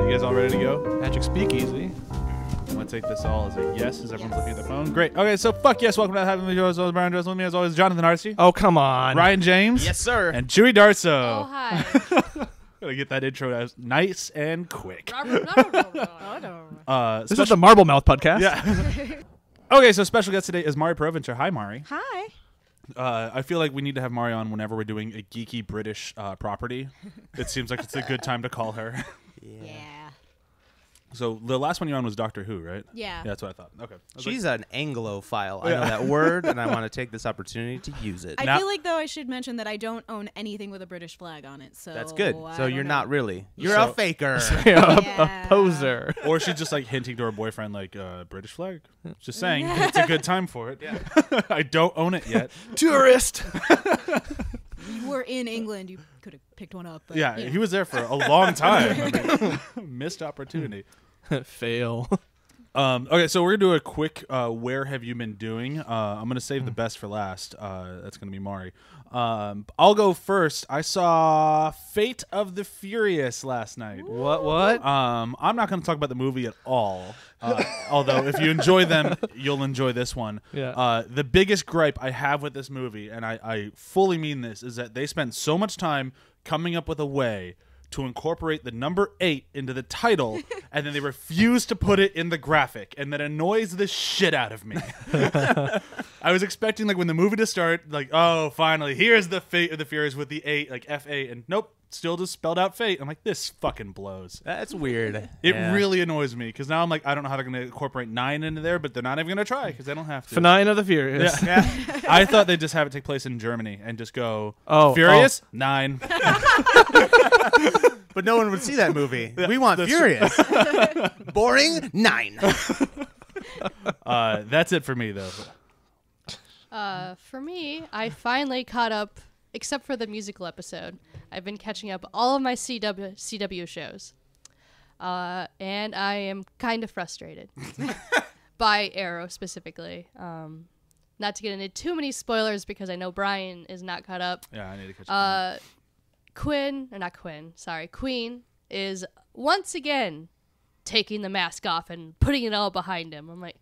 You guys all ready to go? Magic Speakeasy. I'm gonna take this all as a yes, as everyone's looking at the phone. Great. Okay, so fuck yes. Welcome to Having Me As always, Brian Dress. With me as always, Jonathan Arcee. Oh, come on. Ryan James. Yes, sir. And Chewy Darso. Oh, hi. Gotta get that intro as nice and quick. This is the Marble Mouth podcast. Yeah. Okay, so special guest today is Mari Provencher. Hi, Mari. Hi. I feel like we need to have Mari on whenever we're doing a geeky British property. It seems like it's a good time to call her. Yeah. So the last one you're on was Doctor Who, right? Yeah. That's what I thought. Okay. She's an Anglophile. I know that word, and I want to take this opportunity to use it. I feel like, though, I should mention that I don't own anything with a British flag on it. So That's good. I So don't you're know. not really. You're So- a faker. A poser. Or she's just like hinting to her boyfriend, like, British flag? Just saying. It's a good time for it. Yeah. I don't own it yet. Tourist. You were in England. You could have picked one up. But, Yeah, you know. he was there for a long time. I mean, missed opportunity. Fail. Okay, so we're gonna do a quick where have you been doing? I'm gonna save the best for last. That's gonna be Mari. I'll go first. I saw Fate of the Furious last night. What? I'm not gonna talk about the movie at all. Although if you enjoy them, you'll enjoy this one. Yeah. The biggest gripe I have with this movie, and I fully mean this, is that they spent so much time coming up with a way to incorporate the number 8 into the title, and then they refuse to put it in the graphic, and that annoys the shit out of me. I was expecting, like, when the movie to start, like, oh, finally, here's the Fate of the Furious with the 8, like F8, and nope, still just spelled out Fate. I'm like, this fucking blows. That's weird. It really annoys me, because now I'm like, I don't know how they're going to incorporate 9 into there, but they're not even going to try, because they don't have to. F9 of the Furious. Yeah. I thought they'd just have it take place in Germany and just go, Oh, Furious? 9. But no one would see that movie. We want Furious. Boring? 9. That's it for me, though. For me, I finally caught up, except for the musical episode. I've been catching up all of my CW shows. And I am kind of frustrated by Arrow specifically. Not to get into too many spoilers because I know Brian is not caught up. Yeah, I need to catch up. Queen is once again taking the mask off and putting it all behind him. I'm like,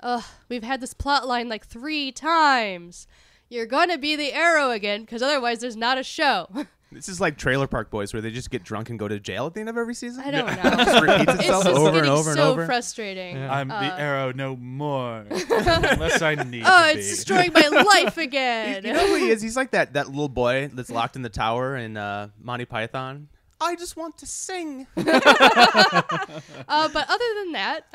ugh, we've had this plot line like 3 times. You're going to be the Arrow again because otherwise there's not a show. This is like Trailer Park Boys, where they just get drunk and go to jail at the end of every season. I don't know. Just repeats It's itself just over getting and over and so over. frustrating. Yeah. I'm the Arrow no more. Unless I need Oh, to it's be. destroying my life again. You know who he is? He's like that little boy that's locked in the tower in Monty Python. I just want to sing. But other than that,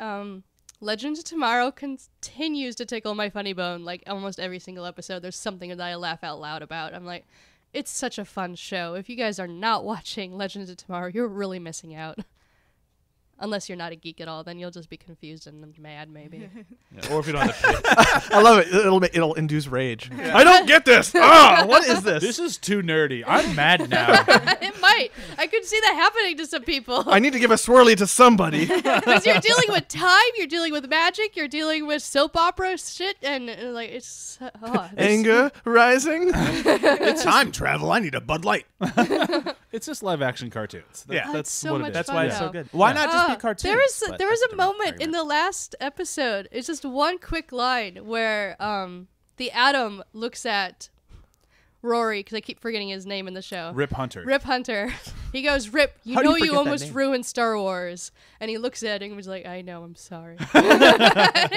Legends of Tomorrow continues to tickle my funny bone. Like almost every single episode, there's something that I laugh out loud about. I'm like, it's such a fun show. If you guys are not watching Legends of Tomorrow, you're really missing out. Unless you're not a geek at all, then you'll just be confused and mad, maybe. Yeah, or if you don't have the I love it. It'll induce rage. I don't get this. What is this? This is too nerdy. I'm mad now. It might. I could see that happening to some people. I need to give a swirly to somebody. Because you're dealing with time, you're dealing with magic, you're dealing with soap opera shit, and like it's Anger rising. It's time travel. I need a Bud Light. It's just live action cartoons. Yeah. That's so what much it is. That's fun, why it's so though. good. Why not just be cartoons? There was But there was that's a different moment in argument. the last episode. It's just one quick line where the Atom looks at Rory, because I keep forgetting his name in the show. Rip Hunter. Rip Hunter. He goes, Rip, you How do know you you forget that almost name? ruined Star Wars. And he looks at it and was like, I know, I'm sorry. I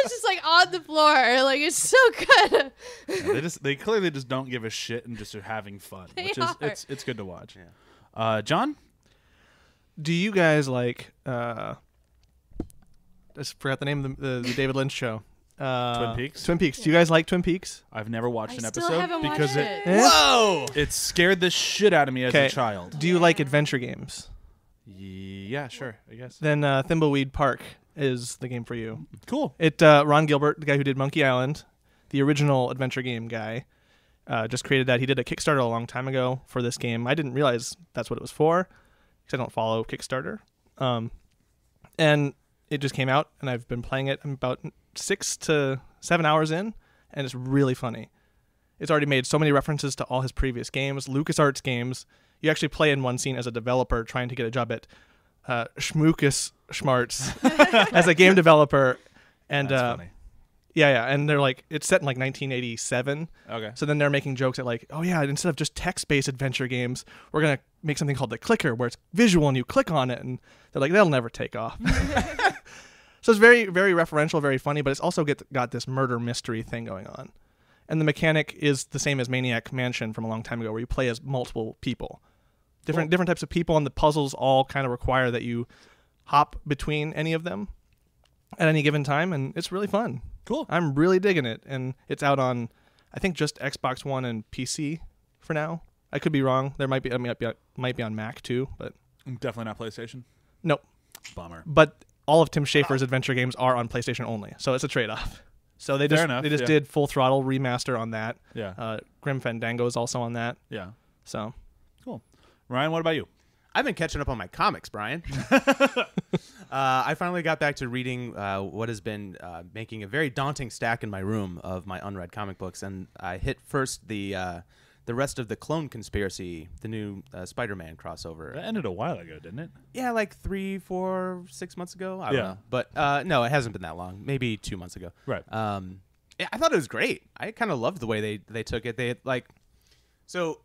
was just like on the floor. Like, it's so good. Yeah, they clearly just don't give a shit and just are having fun, They which are. is it's good to watch. John? Do you guys like? I just forgot the name of the David Lynch show. Twin Peaks? Twin Peaks. Do you guys like Twin Peaks? I've never watched an I still episode haven't because watched it it. Whoa! it scared the shit out of me as a Okay. child. Do you like adventure games? Yeah, sure, I guess. Then Thimbleweed Park is the game for you. Cool. Ron Gilbert, the guy who did Monkey Island, the original adventure game guy, just created that. He did a Kickstarter a long time ago for this game. I didn't realize that's what it was for because I don't follow Kickstarter. And it just came out, and I've been playing it. I'm about 6 to 7 hours in, and it's really funny. It's already made so many references to all his previous games, LucasArts games. You actually play in one scene as a developer trying to get a job at Schmookus Schmarts as a game developer. And That's funny. yeah, and they're like, it's set in like 1987. Okay. So then they're making jokes at like, oh yeah, instead of just text-based adventure games, we're going to make something called the clicker where it's visual and you click on it. And they're like, that'll never take off. So it's very, very referential, very funny, but it's also got this murder mystery thing going on. And the mechanic is the same as Maniac Mansion from a long time ago, where you play as multiple people. Different types of people, and the puzzles all kind of require that you hop between any of them at any given time, and it's really fun. Cool. I'm really digging it, and it's out on, I think, just Xbox One and PC for now. I could be wrong. There might be, might be on Mac too, but Definitely not PlayStation. nope. Bummer. But all of Tim Schafer's adventure games are on PlayStation only, so it's a trade-off. So they Fair just enough, they just yeah. did Full Throttle remaster on that. Yeah. Grim Fandango is also on that. Yeah. So Cool. Ryan, what about you? I've been catching up on my comics, Brian. I finally got back to reading what has been making a very daunting stack in my room of my unread comic books, and I hit first the rest of the Clone Conspiracy, the new Spider-Man crossover. That ended a while ago, didn't it? Yeah, like 3, 4, 6 months ago. I don't Yeah. know, but no, it hasn't been that long. Maybe 2 months ago. Right. Yeah, I thought it was great. I kind of loved the way they took it. They like so.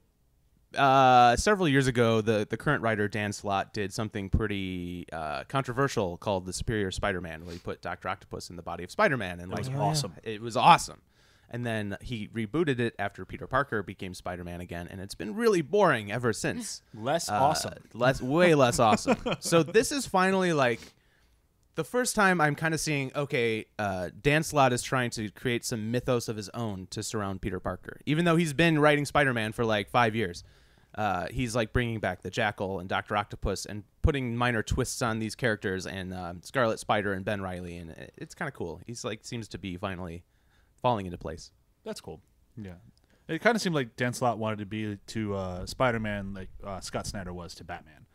Several years ago, the current writer Dan Slott did something pretty controversial called the Superior Spider-Man, where he put Dr. Octopus in the body of Spider-Man, and That was like awesome. it was awesome. And then he rebooted it after Peter Parker became Spider-Man again, and it's been really boring ever since. Less awesome. Way less awesome. So this is finally like the first time I'm kind of seeing, okay, Dan Slott is trying to create some mythos of his own to surround Peter Parker. Even though he's been writing Spider-Man for like 5 years, he's like bringing back the Jackal and Dr. Octopus and putting minor twists on these characters and Scarlet Spider and Ben Reilly, and it's kind of cool. He's like seems to be finally falling into place. That's cool. Yeah. It kind of seemed like Dan Slott wanted to be to Spider-Man like Scott Snyder was to Batman,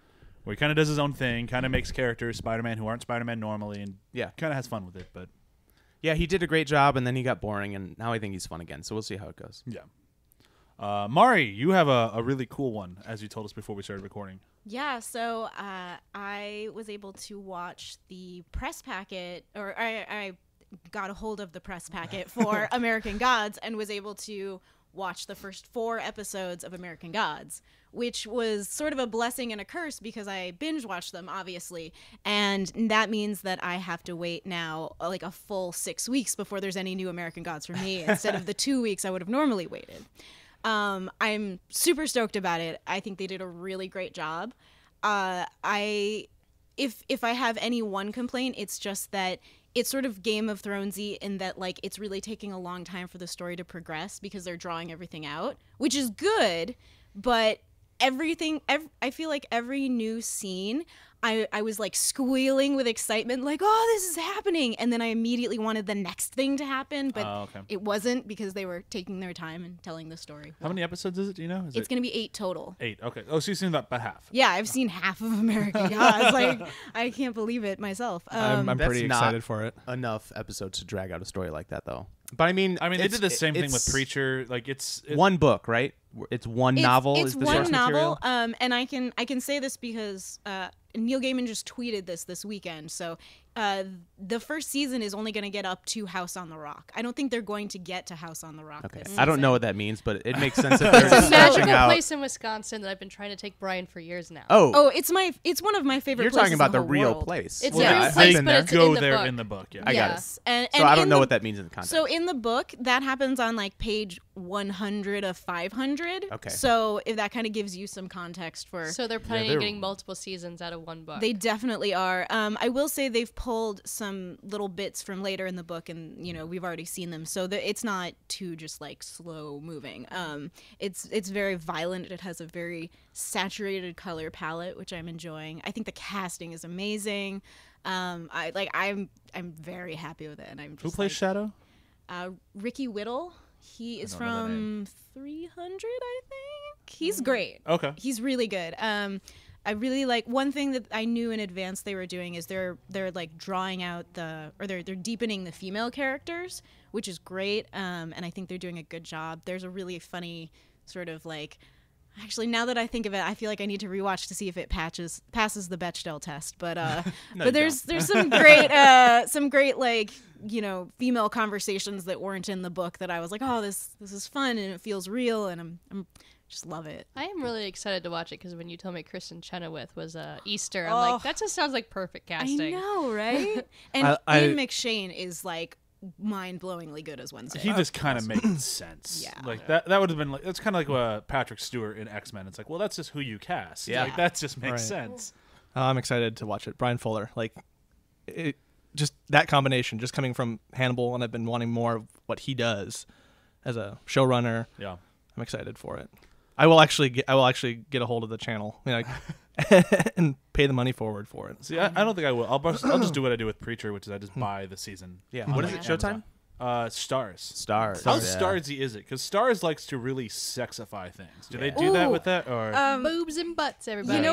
where he kind of does his own thing, kind of makes characters Spider-Man who aren't Spider-Man normally, and Yeah. kind of has fun with it. But Yeah, he did a great job, and then he got boring, and now I think he's fun again. So we'll see how it goes. yeah. Mari, you have a really cool one, as you told us before we started recording. Yeah, so I was able to watch the press packet, or I got a hold of the press packet for American Gods and was able to watch the first 4 episodes of American Gods, which was sort of a blessing and a curse because I binge watched them, obviously. And that means that I have to wait now like a full 6 weeks before there's any new American Gods for me instead of the 2 weeks I would have normally waited. I'm super stoked about it. I think they did a really great job. If I have any one complaint, it's just that it's sort of Game of Thronesy in that like it's really taking a long time for the story to progress because they're drawing everything out, which is good, but I feel like every new scene I was like squealing with excitement, like, oh, this is happening. And then I immediately wanted the next thing to happen, but Okay. it wasn't because they were taking their time and telling the story. How many episodes is it? Do you know? Is It's it going to be 8 total. 8? Okay. Oh, so you've seen about half. Yeah, I've seen half of American Gods. Like, I can't believe it myself. I'm That's pretty not- excited for it. Enough episodes to drag out a story like that, though. But I mean, they it's- did the same thing with it's Preacher. Like it's one book, right? It's one novel. It's is the one source novel, material? and I can say this because Neil Gaiman just tweeted this weekend. So the first season is only going to get up to House on the Rock. I don't think they're going to get to House on the Rock. Okay, This I don't season. know what that means, but it makes sense if they're It's a stretching magical out. place in Wisconsin that I've been trying to take Brian for years now. Oh, it's one of my favorite. You're places talking about in the whole real world. place. It's Well, a yeah, real I've place, been but there. it's go in the there book. in the book. Yeah. I got it. Yes, and So I don't in know the- what that means in the context. So in the book, that happens on like page 100 of 500. Okay. So if that kind of gives you some context for. So they're planning they're- on getting multiple seasons out of one book. They definitely are. I will say they've pulled some little bits from later in the book, and we've already seen them, so it's not too just like slow moving. It's very violent. It has a very saturated color palette, which I'm enjoying. I think the casting is amazing. I'm very happy with it, and I'm just Who plays Shadow? Ricky Whittle. He is don't know that name. from 300, I think. He's great. Okay. He's really good. I really like one thing that I knew in advance they were doing is they're like drawing out they're deepening the female characters, which is great. And I think they're doing a good job. There's a really funny sort of like, actually now that I think of it, I feel like I need to rewatch to see if it passes the Bechdel test. But but there's some great like, you know, female conversations that weren't in the book that I was like, oh, this is fun and it feels real, and I'm just love it. I am really excited to watch it because when you told me Kristen Chenoweth was Easter, I'm like, that just sounds like perfect casting. I know, right? And I- Ian McShane is like mind-blowingly good as Wednesday. He just kind of makes sense. Yeah. Like that would have been like, it's kind of like Patrick Stewart in X-Men. It's like, well, that's just who you cast. Yeah. Like that just makes Right. sense. I'm excited to watch it. Brian Fuller, like, just that combination, just coming from Hannibal, and I've been wanting more of what he does as a showrunner. Yeah. I'm excited for it. I will actually get a hold of the channel, you know, and pay the money forward for it. See, I don't think I will. I'll just do what I do with Preacher, which is I just buy the season. Yeah. on What is it? Amazon. Showtime? Stars. Stars. How Yeah. starsy is it? Because Stars likes to really sexify things. Do they do that Ooh. with that, or Boobs and butts, everybody. You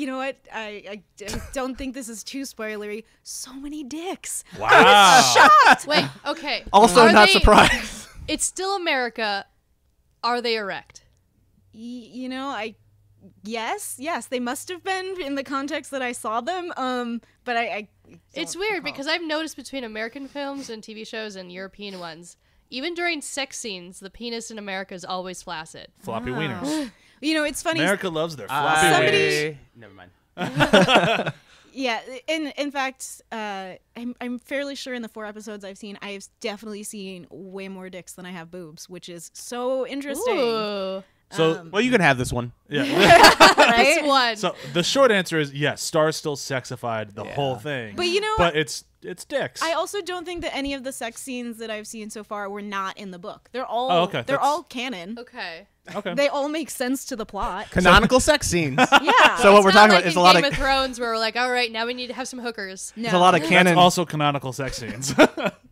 know what? I don't think this is too spoilery. So many dicks. wow? Wait, okay. Also, Are not they- surprised. It's still America. Are they erect? You know, yes, they must have been in the context that I saw them. But I It's don't weird recall. because I've noticed between American films and TV shows and European ones, even during sex scenes, the penis in America is always flaccid. Floppy wieners. You know, it's funny. America loves their floppy Somebody- wieners. Never mind. Yeah, in fact, I'm fairly sure in the 4 episodes I've seen, I've definitely seen way more dicks than I have boobs, which is so interesting. Ooh. So Well, you can have this one. yeah. This Right? one. So the short answer is yes. Stars still sexified the whole thing. But you know, But it's dicks. I also don't think that any of the sex scenes that I've seen so far were not in the book. They're all Oh, okay. they're That's- all canon. Okay. okay. They all make sense to the plot. Canonical sex scenes. Yeah. So what we're It's not talking like about is in a lot Game of of Thrones where we're like, all right, now we need to have some hookers. No. there's a lot of canon. That's also canonical sex scenes.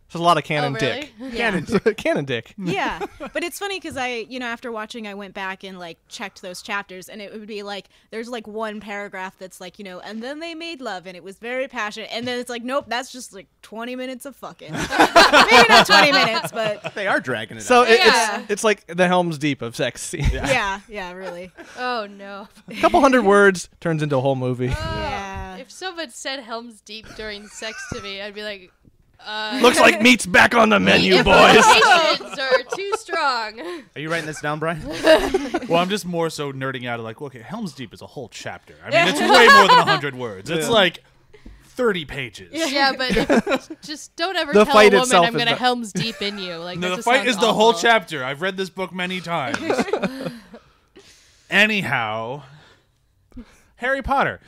There's a lot of canon Oh, really? dick. Yeah. Canon dick. Yeah, but it's funny because after watching, I went back and like checked those chapters, and it would be like there's like one paragraph that's like, and then they made love, and it was very passionate, and then it's like, nope, that's just like 20 minutes of fucking. Maybe not 20 minutes, but They are dragging it So out. Yeah. it's like the Helm's Deep of sex scene. yeah, really. Oh, no. A couple hundred words turns into a whole movie. Yeah. If someone said Helm's Deep during sex to me, I'd be like, Looks like meat's back on the menu, the boys. implications are too strong. Are you writing this down, Brian? Well, I'm just more so nerding out of like, okay, Helm's Deep is a whole chapter. I mean, it's way more than 100 words. It's like 30 pages. Yeah, but just don't ever The tell fight a woman itself I'm is going to the- Helm's Deep in you. Like, No, that the just fight sounds is the whole awful. chapter. I've read this book many times. Anyhow, Harry Potter.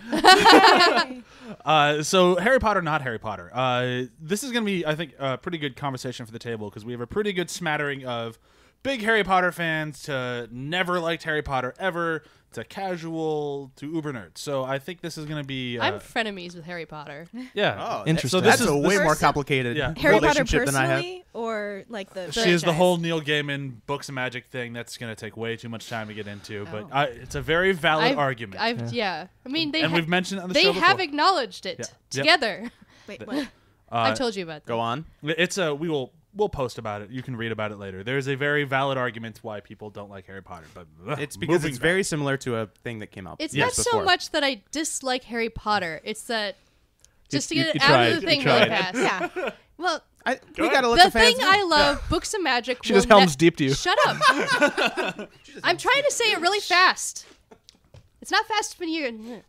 So Harry Potter, not Harry Potter. This is going to be, I think, a pretty good conversation for the table because we have a pretty good smattering of big Harry Potter fans to never liked Harry Potter ever to casual to uber nerds. So I think this is going to be. I'm frenemies with Harry Potter. Yeah. Oh, Interesting. So this that's is a way this- more complicated Yeah. Harry Potter relationship than I have. personally, or like the She is the franchise? whole Neil Gaiman books of magic thing. That's going to take way too much time to get into, but Oh. it's a very valid argument. Yeah. I mean, and we've mentioned it on the they show have before. acknowledged it Yeah. Yep. together. Wait, what? I've told you about that. Go on. We'll post about it. You can read about it later. There's a very valid argument why people don't like Harry Potter, but It's because moving it's back. very similar to a thing that came out. It's years not so before. much that I dislike Harry Potter. It's that just to You- get it you out tried, of the you thing really tried. fast. Yeah. Well, We gotta let the the fans thing know. I love, books of magic. She will just Helm's Deep to you. Shut up. I'm trying to say it really fast. It's not fast when you.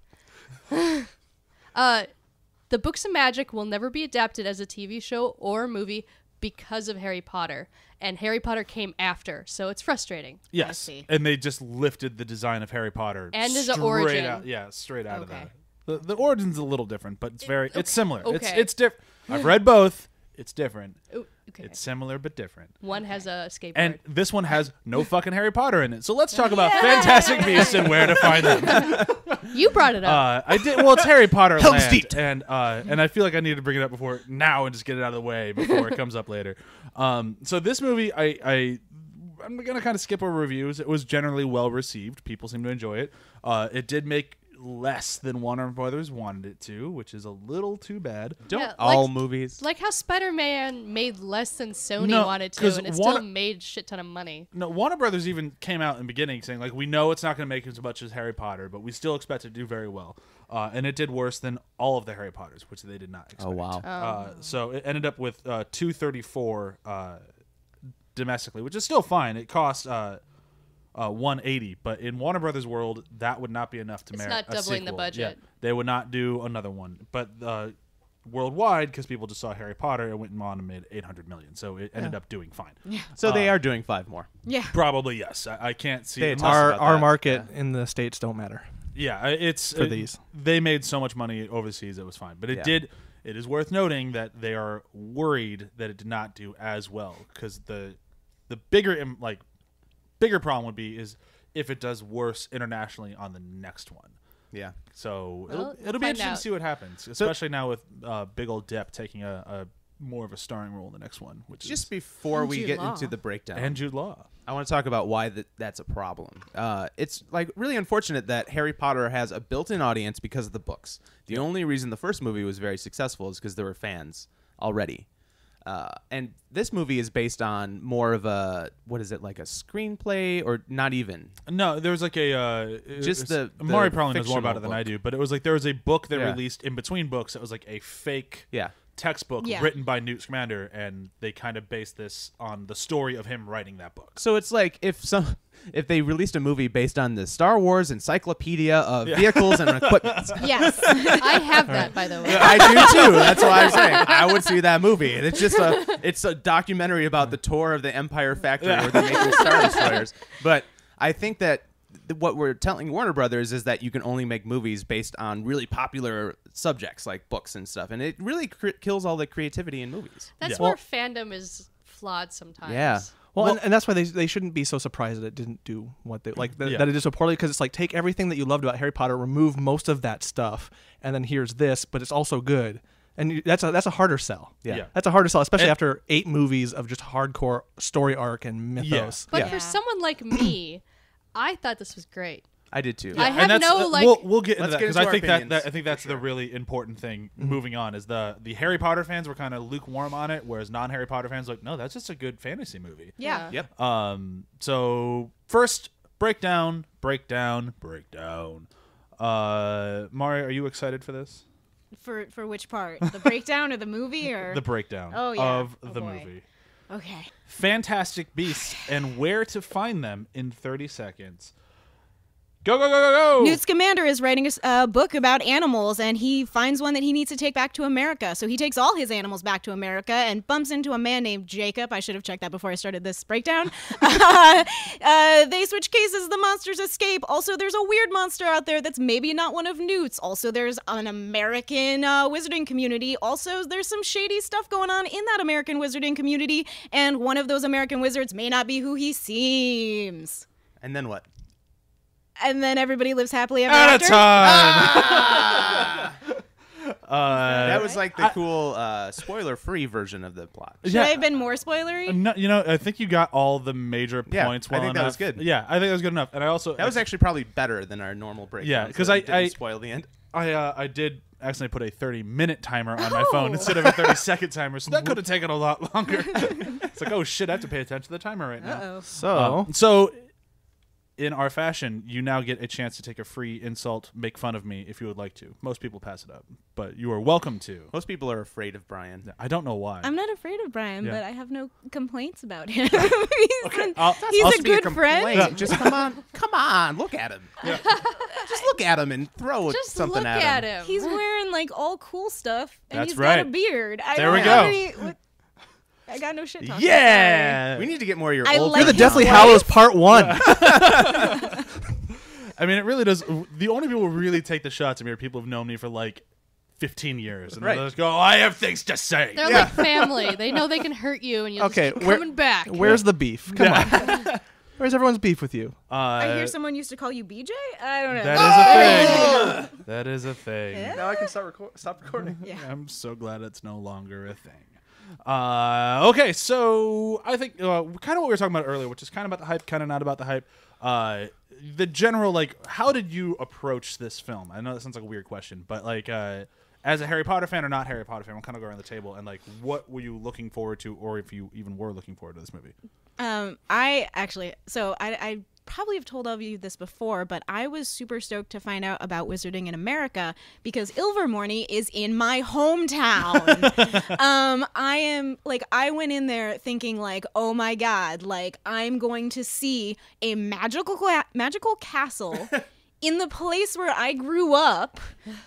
The books of magic will never be adapted as a TV show or movie because of Harry Potter, and Harry Potter came after, so it's frustrating. Yes, see. and they just lifted the design of Harry Potter And as an straight origin. out, straight out Okay. of that. The origin's a little different, but it's similar. okay. It's different. I've read both. It's different. Ooh, okay. It's similar but different. One has a skateboard. And this one has no fucking Harry Potter in it. So let's talk about Fantastic Beasts and where to find them. you brought it up. I did. Well, it's Harry Potter Helm's land, Deep. and I feel like I need to bring it up before now and just get it out of the way before it comes up later. So this movie, I'm gonna kind of skip over reviews. It was generally well received. People seem to enjoy it. It did make less than Warner Brothers wanted it to, which is a little too bad. Don't Yeah, all like- movies? Like how Spider-Man made less than Sony No, wanted to, 'cause and it Warner- still made shit ton of money. No, Warner Brothers even came out in the beginning saying, like, we know it's not going to make as much as Harry Potter, but we still expect it to do very well. And it did worse than all of the Harry Potters, which they did not expect. Oh wow. So it ended up with 234 domestically, which is still fine. It cost 180, but in Warner Brothers world, that would not be enough to It's merit not a doubling the sequel. budget. Yeah, they would not do another one. But worldwide, because people just saw Harry Potter, it went on and made 800 million. So it ended up doing fine. So they are doing 5 more. Yeah. Probably yes. I can't see. They it. talked about Our that. market in the States don't matter. Yeah, it's For these. They made so much money overseas, it was fine. But it Yeah. did. It is worth noting that they are worried that it did not do as well, because the bigger problem would be is if it does worse internationally on the next one. Yeah. So Well, it'll we'll be find interesting out. to see what happens, especially now with Big Ol' Depp taking a more of a starring role in the next one, which Just is before And we Jude get Law. into the breakdown, and Jude Law. I want to talk about why that's a problem. It's like really unfortunate that Harry Potter has a built-in audience because of the books. The only reason the first movie was very successful is because there were fans already. And this movie is based on more of a, what is it, like a screenplay, or not even? No, there was like a Just it's- the Mari probably knows more about it fictional than I book. do, but it was like there was a book that Yeah. released in between books that was like a fake Yeah. textbook Yeah. written by Newt Scamander, and they kind of based this on the story of him writing that book. So it's like if they released a movie based on the Star Wars encyclopedia of vehicles and equipment. Yes. I have that, by the way. I do too. That's why I'm saying I would see that movie. And it's a documentary about the tour of the Empire factory where they're making Star Destroyers. But I think that what we're telling Warner Brothers is that you can only make movies based on really popular subjects like books and stuff, and it really kills all the creativity in movies. That's Yeah. where fandom is flawed sometimes. Yeah. Well, and that's why they shouldn't be so surprised that it didn't do what they like Yeah. that it did so poorly, because it's like, take everything that you loved about Harry Potter, remove most of that stuff, and then here's this, but it's also good. And that's a harder sell. Yeah. That's a harder sell, especially And- after 8 movies of just hardcore story arc and mythos. But Yeah. for someone like me, I thought this was great. I did too. I And have that's- no, like- we'll get into Let's that, get because into I our think opinions, I think that's the really important thing. Moving on is the Harry Potter fans were kind of lukewarm on it, whereas non-Harry Potter fans were like, no, that's just a good fantasy movie. Yeah. Yep. So first, breakdown. Mari, are you excited for this? For which part? The breakdown or the movie or The breakdown Oh, yeah. of Oh, the boy. movie. Okay. Fantastic Beasts and where to find them in 30 seconds. Go, go, go, go, go! Newt Scamander is writing a book about animals, and he finds one that he needs to take back to America. So he takes all his animals back to America and bumps into a man named Jacob. I should have checked that before I started this breakdown. They switch cases. The monsters escape. Also, there's a weird monster out there that's maybe not one of Newt's. Also, there's an American wizarding community. Also, there's some shady stuff going on in that American wizarding community, and one of those American wizards may not be who he seems. And then what? And then everybody lives happily ever At a after. time! That was like the cool spoiler-free version of the plot. Should I have been more spoilery? No, I think you got all the major Yeah, points I well think that was enough. good. Yeah, I think that was good enough. And I also That was actually probably better than our normal breakdown. Yeah, 'cause so I- it didn't I- spoil the end. I did accidentally put a 30-minute timer on my phone instead of a 30-second timer, so that could have taken a lot longer. It's like, oh shit, I have to pay attention to the timer right now. Uh-oh. So, In our fashion, you now get a chance to take a free insult, make fun of me if you would like to. Most people pass it up, but you are welcome to. Most people are afraid of Brian. I don't know why. I'm not afraid of Brian, Yeah. but I have no complaints about him. I'll- he's Must a be good complaint. friend. Just come on, look at him. Just look at him and throw Just something look at him. He's wearing like all cool stuff, and That's he's got a right. beard. I There don't we have go. what- I got no shit talk. Yeah! We need to get more of your I old. like you're the his Deathly voice. Hallows Part 1. I mean, it really does. The only people who really take the shots at me are people who've known me for like 15 years. And Right. they'll just go, I have things to say. They're like family. They know they can hurt you, and you Okay, just keep where- coming back. Where's the beef? Come on. Where's everyone's beef with you? I hear someone used to call you BJ. I don't know. That is a thing. That is a thing. Yeah. Now I can stop recording. Yeah. I'm so glad it's no longer a thing. Okay, so I think kind of what we were talking about earlier, which is kind of about the hype, kind of not about the hype. the general, like, how did you approach this film? I know that sounds like a weird question, but like, as a Harry Potter fan or not Harry Potter fan, we'll kind of go around the table and like, what were you looking forward to, or if you even were looking forward to this movie? I probably have told all of you this before, but I was super stoked to find out about Wizarding in America because Ilvermorny is in my hometown. I went in there thinking like, oh my God, like I'm going to see a magical castle in the place where I grew up.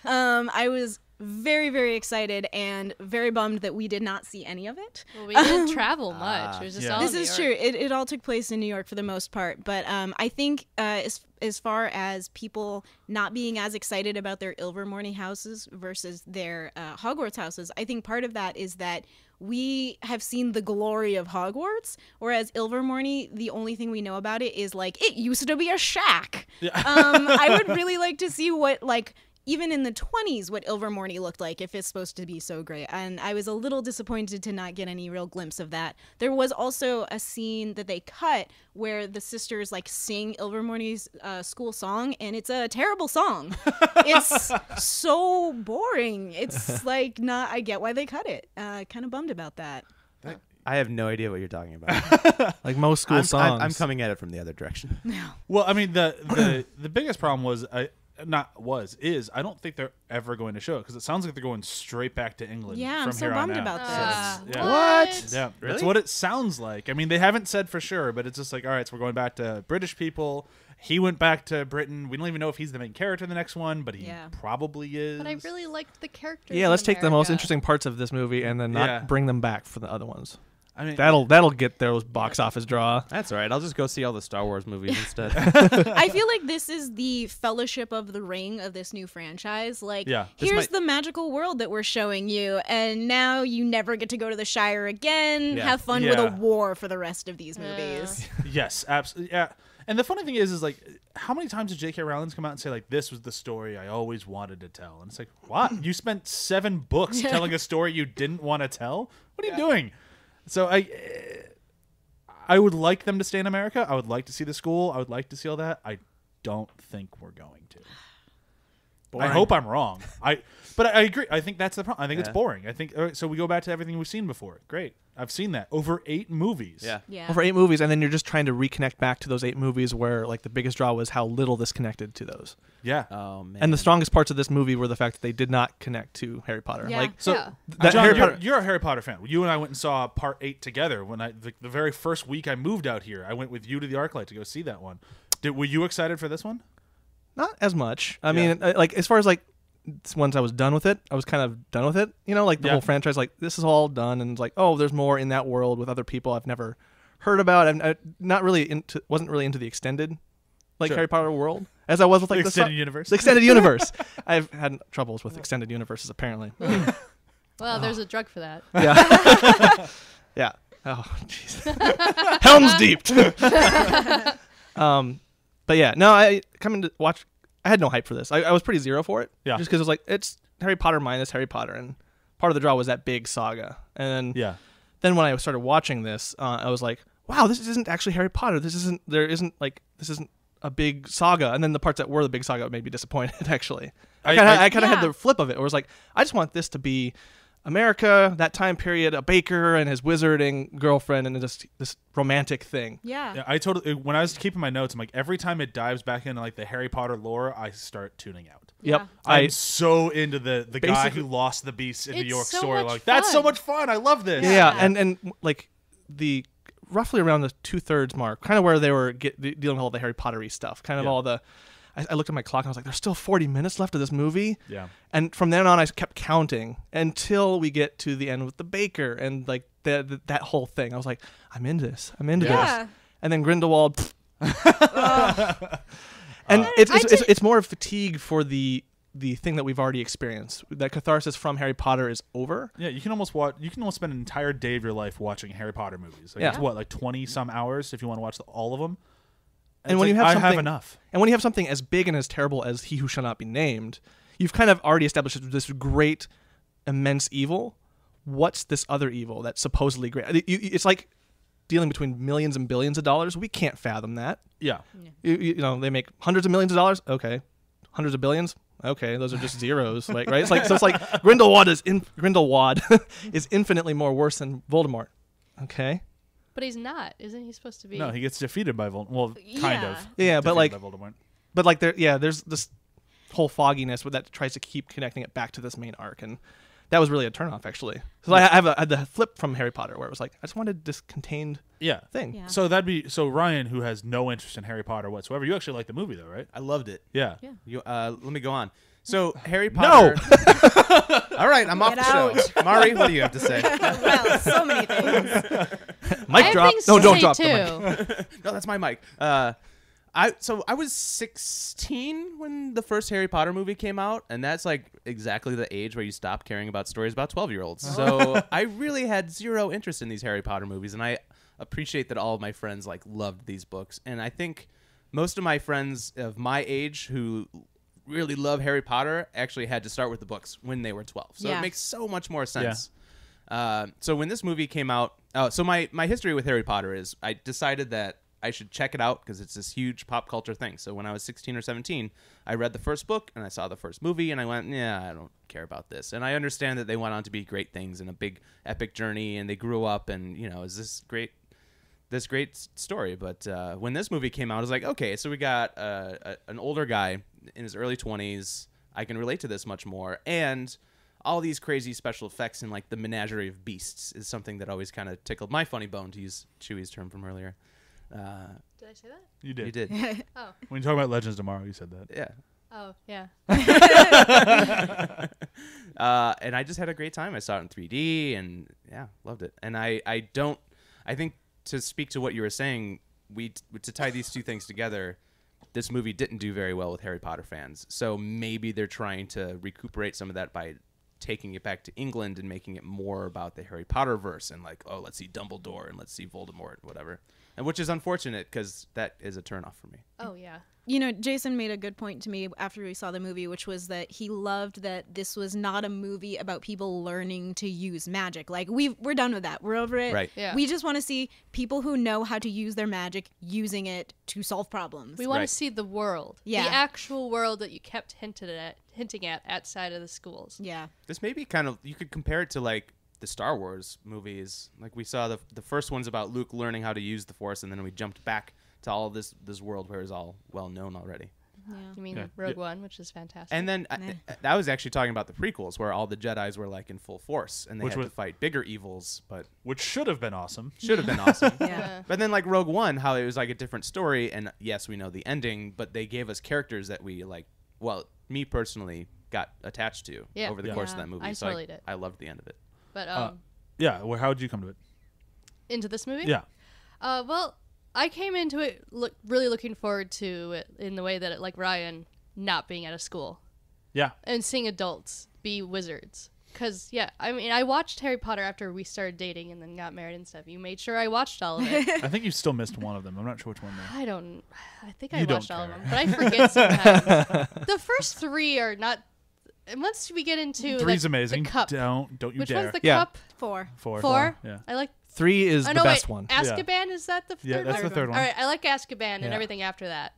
I was very, very excited and very bummed that we did not see any of it. Well, we didn't travel much. It was just all This New is York. true. It all took place in New York for the most part. But I think as far as people not being as excited about their Ilvermorny houses versus their Hogwarts houses, I think part of that is that we have seen the glory of Hogwarts, whereas Ilvermorny, the only thing we know about it is like it used to be a shack. Yeah. I would really like to see what like even in the 20s what Ilvermorny looked like if it's supposed to be so great. And I was a little disappointed to not get any real glimpse of that. There was also a scene that they cut where the sisters like sing Ilvermorny's school song, and it's a terrible song. It's so boring. It's like not, I get why they cut it. Kind of bummed about that. I have no idea what you're talking about. Like most school songs. I'm coming at it from the other direction. Well, I mean, the biggest problem was I don't think they're ever going to show it because it sounds like they're going straight back to England. Yeah, from I'm so here on bummed out. about So this. yeah. What? Yeah, Really? that's what it sounds like. I mean, they haven't said for sure, but it's just like, all right, so we're going back to British people. He went back to Britain. We don't even know if he's the main character in the next one, but he probably is. But I really liked the characters. Yeah, in let's take the most America. interesting parts of this movie and then not Yeah. bring them back for the other ones. I mean, That'll get those box office draw. That's all right. I'll just go see all the Star Wars movies instead. I feel like this is the Fellowship of the Ring of this new franchise. Like, Yeah, this here's might- the magical world that we're showing you, and now you never get to go to the Shire again. Yeah. Have fun with a Yeah. war for the rest of these movies. yes, absolutely. Yeah. And the funny thing is like, how many times did J.K. Rowling come out and say like, "This was the story I always wanted to tell"? And it's like, what? You spent 7 books telling a story you didn't want to tell. What are you doing? So I would like them to stay in America. I would like to see the school. I would like to see all that. I don't think we're going to. I hope I'm wrong. But I agree. I think that's the problem. I think it's boring. I think so. We go back to everything we've seen before. Great. I've seen that over 8 movies. Yeah. Yeah. Over 8 movies, and then you're just trying to reconnect back to those 8 movies where like the biggest draw was how little this connected to those. Yeah. Oh man. And the strongest parts of this movie were the fact that they did not connect to Harry Potter. Yeah. Like So, Yeah. that John, Harry you're, Potter. you're a Harry Potter fan. You and I went and saw Part 8 together. When the very first week I moved out here, I went with you to the ArcLight to go see that one. Were you excited for this one? Not as much. I mean, like as far as like once I was done with it, I was kind of done with it. You know, like the Yeah. whole franchise, like this is all done, and it's like, oh, there's more in that world with other people I've never heard about. I'm not really wasn't really into the extended, like Sure. Harry Potter world as I was with like The the extended universe? The extended universe. I've had troubles with extended universes apparently. Well, there's a drug for that. Yeah. Yeah. Oh, jeez. Helm's Deep. But yeah, no, I coming to watch. I had no hype for this. I was pretty zero for it. Yeah. Just because it was like it's Harry Potter minus Harry Potter, and part of the draw was that big saga. And Yeah. then when I started watching this, I was like, wow, this isn't actually Harry Potter. This isn't a big saga. And then the parts that were the big saga made me disappointed. Actually, I kind of had Yeah. the flip of it. It was like I just want this to be America, that time period, a baker and his wizarding girlfriend, and just this romantic thing. Yeah. Yeah, I totally. When I was keeping my notes, I'm like, every time it dives back into like the Harry Potter lore, I start tuning out. Yeah. Yep. I'm so into the guy Basically- who lost the beast in New It's York so story. much Like that's so fun. much fun. I love this. Yeah, Yeah. and like the roughly around the 2/3 mark, kind of where they were dealing with all the Harry Pottery stuff, kind of Yeah. all the. I looked at my clock and I was like, "There's still 40 minutes left of this movie." Yeah. And from then on, I kept counting until we get to the end with the baker and like that whole thing. I was like, "I'm into this. I'm into Yeah. this." And then Grindelwald. And it's more of fatigue for the thing that we've already experienced. That catharsis from Harry Potter is over. Yeah, you can almost watch. You can almost spend an entire day of your life watching Harry Potter movies. Like, Yeah. it's what, like 20 some hours if you want to watch all of them. And when you have I have something- enough. And when you have something as big and as terrible as He Who Shall Not Be Named, you've kind of already established this great, immense evil. What's this other evil that's supposedly great? It's like dealing between millions and billions of dollars. We can't fathom that. Yeah. You know, they make hundreds of millions of dollars. Okay, hundreds of billions. Okay, those are just zeros, like right? It's like Grindelwald is infinitely more worse than Voldemort. Okay. But he's not, isn't he supposed to be? No, he gets defeated by Voldemort. Well, kind Yeah. of. Yeah, but Defeated like, by Voldemort. there's this whole fogginess that tries to keep connecting it back to this main arc, and that was really a turnoff, actually. So I had the flip from Harry Potter, where it was like, I just wanted this contained Yeah. thing. Yeah. So Ryan, who has no interest in Harry Potter whatsoever, you actually like the movie though, right? I loved it. Yeah. Yeah. You, let me go on. So Harry Potter. All right, I'm off Get the show. Mari, what do you have to say? Well, so many things. I Mic have drop. things No, to don't say drop the mic. too. No, that's my mic. I was 16 when the first Harry Potter movie came out, and that's like exactly the age where you stop caring about stories about 12-year-olds. So I really had zero interest in these Harry Potter movies, and I appreciate that all of my friends like loved these books. And I think most of my friends of my age who really love Harry Potter actually had to start with the books when they were 12. So Yeah. it makes so much more sense. So when this movie came out, so my history with Harry Potter is I decided that I should check it out because it's this huge pop culture thing. So when I was 16 or 17, I read the first book and I saw the first movie and I went, yeah, I don't care about this. And I understand that they went on to be great things and a big epic journey and they grew up and, you know, is this great story. But when this movie came out, I was like, okay, so we got an older guy in his early 20s. I can relate to this much more. And all these crazy special effects and like the menagerie of beasts is something that always kind of tickled my funny bone, to use Chewy's term from earlier. Did I say that? You did. You did. Oh. When you talk about Legends Tomorrow, you said that. Yeah. Oh, yeah. And I just had a great time. I saw it in 3D and yeah, loved it. And I think to speak to what you were saying, to tie these two things together, this movie didn't do very well with Harry Potter fans. So maybe they're trying to recuperate some of that by taking it back to England and making it more about the Harry Potter verse and like, oh, let's see Dumbledore and let's see Voldemort, whatever. And which is unfortunate because that is a turnoff for me. Oh, yeah. You know, Jason made a good point to me after we saw the movie, which was that he loved that this was not a movie about people learning to use magic. Like, we're done with that. We're over it. Right. Yeah. We just want to see people who know how to use their magic using it to solve problems. We want Right. to see the world. Yeah. The actual world that you kept hinting at outside of the schools. Yeah. This may be kind of, you could compare it to like the Star Wars movies. Like we saw the first one's about Luke learning how to use the Force, and then we jumped back to all of this world where it's all well known already. Yeah. You mean Yeah. Rogue One, which is fantastic. And then I was actually talking about the prequels where all the Jedis were like in full force and they Which had was- to fight bigger evils, but Which should have been awesome. should have been awesome. Yeah. But then like Rogue One, how it was like a different story, and yes, we know the ending, but they gave us characters that we like. Well, me personally got attached to Yeah. over the Yeah. course of Yeah, that movie. I So totally did. I loved the end of it. But Yeah. Well, how did you come to it? into this movie? Yeah. Well, I came into it really looking forward to it in the way that, like Ryan, not being at a school Yeah. and seeing adults be wizards. Because, yeah, I mean, I watched Harry Potter after we started dating and then got married and stuff. You made sure I watched all of it. I think you still missed one of them. I'm not sure which one though. I think I You don't watched all of care. them, but I forget sometimes. The first three are not. Once we get into Three's like, amazing. The cup. Don't you Which dare. one's the Yeah. cup? 4. Four. Yeah. I like. 3 is Oh, the no, best wait. one. Azkaban, is that the Yeah, third that's one? the third one. All right, I like Azkaban and Yeah. everything after that.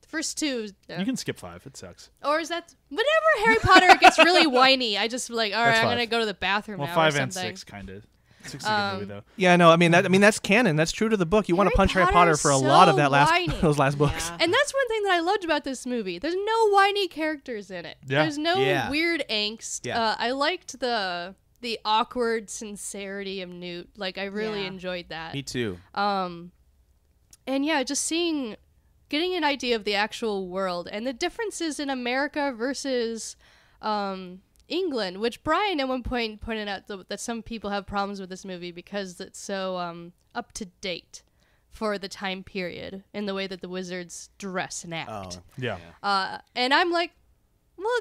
The first two. You can skip 5. It sucks. Or is that whenever Harry Potter gets really whiny? I just like, all right, That's I'm 5. gonna go to the bathroom Well, now 5 or and something. 6 kind of. 6 is a good movie though. Yeah, no, I mean that's canon. That's true to the book. You want to Harry punch Harry Potter Potter is for a lot of so that last whiny. those last books. Yeah. And that's one thing that I loved about this movie. There's no whiny characters in it. Yeah. There's no Yeah. weird angst. Yeah. I liked the awkward sincerity of Newt. Like I really Yeah. enjoyed that. Me too. And yeah, just getting an idea of the actual world and the differences in America versus England, which Brian at one point pointed out that some people have problems with this movie because it's so up to date for the time period in the way that the wizards dress and act. Yeah. And I'm like, well,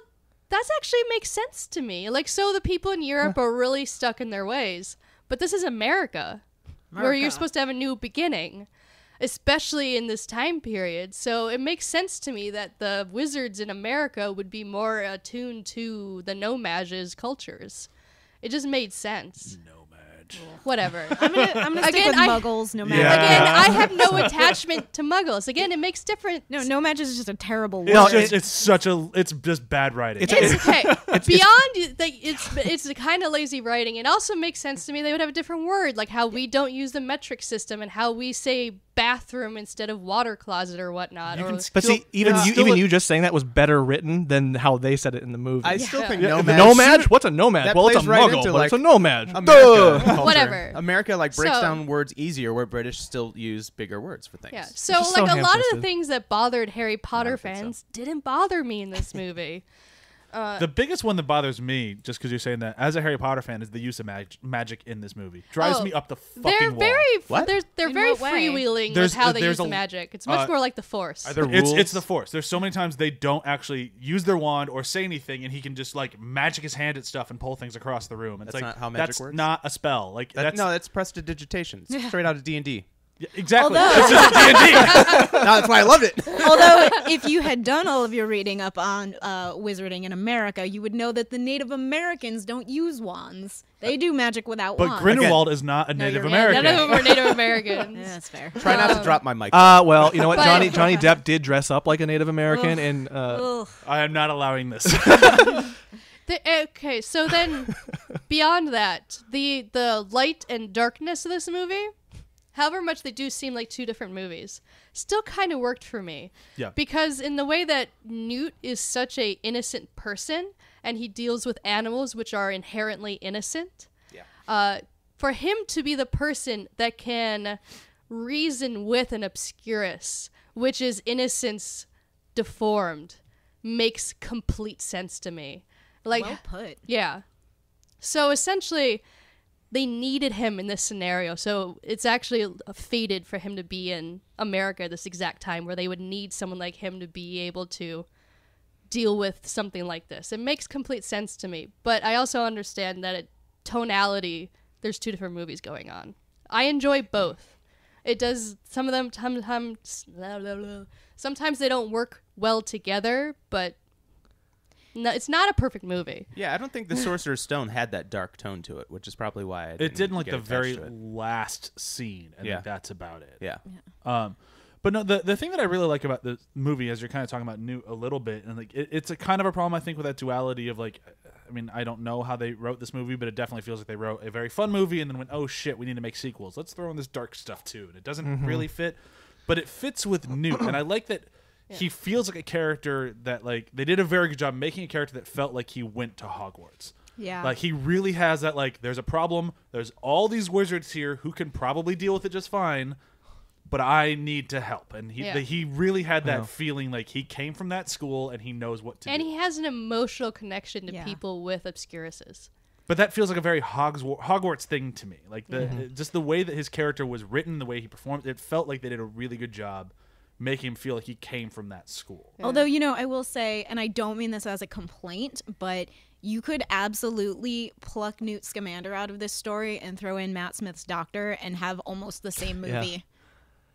that actually makes sense to me. Like, so the people in Europe are really stuck in their ways, but this is America. Where you're America. supposed to have a new beginning, especially in this time period. So it makes sense to me that the wizards in America would be more attuned to the No-Maj's cultures. It just made sense. No, Whatever. I'm gonna stick Again, with Muggles. No matter. Yeah. Again, I have no attachment to Muggles. Again, it makes different. No Match is just a terrible word. No, It's just bad writing. It's okay. Beyond, it's kind of lazy writing. It also makes sense to me. They would have a different word, like how we don't use the metric system and how we say bathroom instead of water closet or whatnot. You Or, can But see, even it's you, still even a- you just saying that was better written than how they said it in the movie. I still think the nomad. nomad? What's a nomad? That Well, it's a plays right muggle, into, but like, it's a nomad. America culture. Whatever. America breaks So- down words easier, where British still use bigger words for things. yeah. So just so like a lot of the ham-fisted. things that bothered Harry Potter don't think so. fans didn't bother me in this movie. The biggest one that bothers me, just because you're saying that, as a Harry Potter fan, is the use of magic in this movie. Drives Oh, me up the fucking They're wall. very What? they're In very what way? freewheeling There's- with how they there's use a- the magic. It's much more like the Force. Are there It's rules? the Force. There's so many times they don't actually use their wand or say anything, and he can just like magic his hand at stuff and pull things across the room. It's That's like not how magic that's works? not a spell. Like that's no, that's prestidigitation. It's straight out of D&D. yeah, exactly. Although- It's just D&D. No, that's why I loved it. Although, if you had done all of your reading up on wizarding in America, you would know that the Native Americans don't use wands. They do magic without But wands. Grindelwald is not a Native you're right. American. None of them are Native Americans. Yeah, that's fair. Try not to drop my mic. Well, you know what? But- Johnny Depp did dress up like a Native American, and Ugh. I am not allowing this. Okay, so then beyond that, the light and darkness of this movie, however much they do seem like two different movies, still kind of worked for me. Yeah. Because in the way that Newt is such a innocent person and he deals with animals which are inherently innocent, for him to be the person that can reason with an obscurus, which is innocence deformed, makes complete sense to me. Like, Well put. yeah. So essentially, they needed him in this scenario. So it's actually fated for him to be in America at this exact time where they would need someone like him to be able to deal with something like this. It makes complete sense to me. But I also understand that tonality, there's two different movies going on. I enjoy both. It does, some of them, sometimes they don't work well together, but no, it's not a perfect movie. Yeah, I don't think the Sorcerer's Stone had that dark tone to it, which is probably why I It did in like get the attached very to it. last scene, and Yeah. like, that's about it. Yeah. But no, the thing that I really like about the movie, as you're kind of talking about Newt a little bit, and like it's a kind of a problem I think with that duality of like, I mean, I don't know how they wrote this movie, but it definitely feels like they wrote a very fun movie and then went, oh shit, we need to make sequels. Let's throw in this dark stuff too, and it doesn't really fit, but it fits with Newt, and I like that. He feels like a character that like they did a very good job making a character that felt like he went to Hogwarts. Yeah. Like he really has that like there's a problem, there's all these wizards here who can probably deal with it just fine, but I need to help. And he really had that feeling like he came from that school and he knows what to And do. he has an emotional connection to Yeah. people with obscuruses. But that feels like a very Hogwarts thing to me. Like just the way that his character was written, the way he performed, it felt like they did a really good job making him feel like he came from that school. Although, I will say, and I don't mean this as a complaint, but you could absolutely pluck Newt Scamander out of this story and throw in Matt Smith's Doctor and have almost the same movie.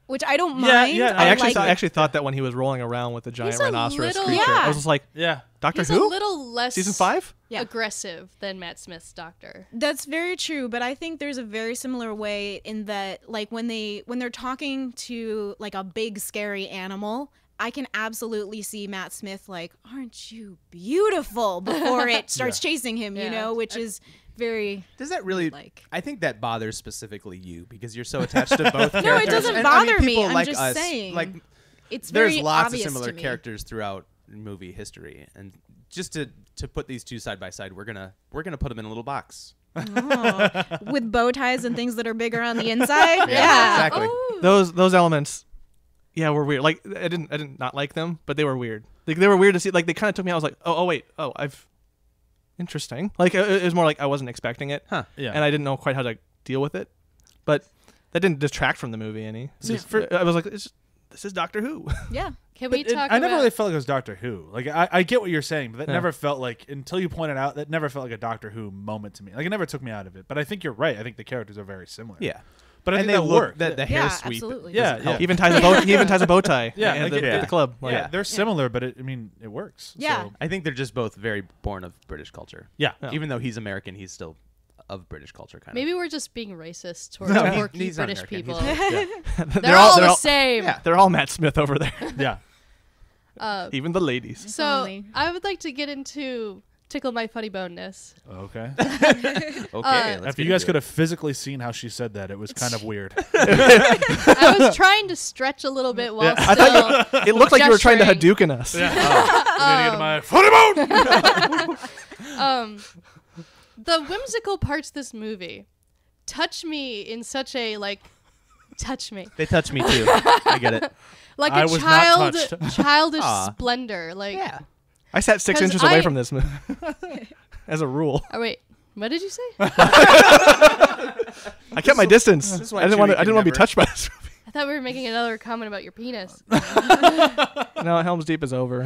Which I don't mind. yeah, I like actually thought that when he was rolling around with the giant He's a rhinoceros little- creature, Yeah. I was just like, Yeah. Doctor He's Who? a little less Season 5? Yeah. aggressive than Matt Smith's Doctor. That's very true, but I think there's a very similar way in that, like, when they're talking to like a big scary animal, I can absolutely see Matt Smith like, "Aren't you beautiful?" before it starts chasing him, Yeah. which is very Does that really? like. I think that bothers specifically you because you're so attached to both characters. No, it doesn't And, I mean, bother me. people I'm like just us, saying. Like, It's there's very lots of obvious similar to me. characters throughout movie history, and just to put these two side by side, we're gonna put them in a little box. Oh, with bow ties and things that are bigger on the inside. Yeah, exactly. Oh. Those elements, yeah, were weird. Like I didn't not like them, but they were weird. Like they were weird to see. Like they kind of took me out. I was like, interesting. Like it was more like I wasn't expecting it, Huh. Yeah. and I didn't know quite how to deal with it. But that didn't detract from the movie any. See, Just- for- I was like, this is Doctor Who. yeah. Can we But talk I never about... really felt like it was Doctor Who. Like I get what you're saying, but that Yeah. never felt like, until you pointed out, that never felt like a Doctor Who moment to me. Like it never took me out of it. But I think you're right. I think the characters are very similar. Yeah. But I And think they that look worked. that the Yeah, hair sweep. absolutely. Yeah, doesn't yeah. help. He even ties a bow tie. Yeah, at like the, it- at the club. Like, yeah, they're similar, but it works. Yeah. So, I think they're just both very born of British culture. yeah. Yeah. Even though he's American, he's still of British culture, kind Maybe we're just being racist towards No, quirky he's not British American. people. He's- They're all the same. Yeah. They're all Matt Smith over there, Yeah. even the ladies. So Only. I would like to get into tickle my funny boneness. Okay. Okay. If you guys could have physically seen how she said that, it was kind of weird. I was trying to stretch a little bit while I still. thought it looked like you were trying to Gesturing. Hadouken us. I need to get my funny bone. The whimsical parts of this movie touch me in such a touch me They touch me too. I get it. like I a was not childish Aw. splendor. Like, Yeah. I sat 6 'Cause inches away I- from this movie, as a rule. oh wait, what did you say? I kept my distance. is why I didn't want Chewie to. I can didn't want to be never- touched by this movie. I thought we were making another comment about your penis. No, Helm's Deep is over.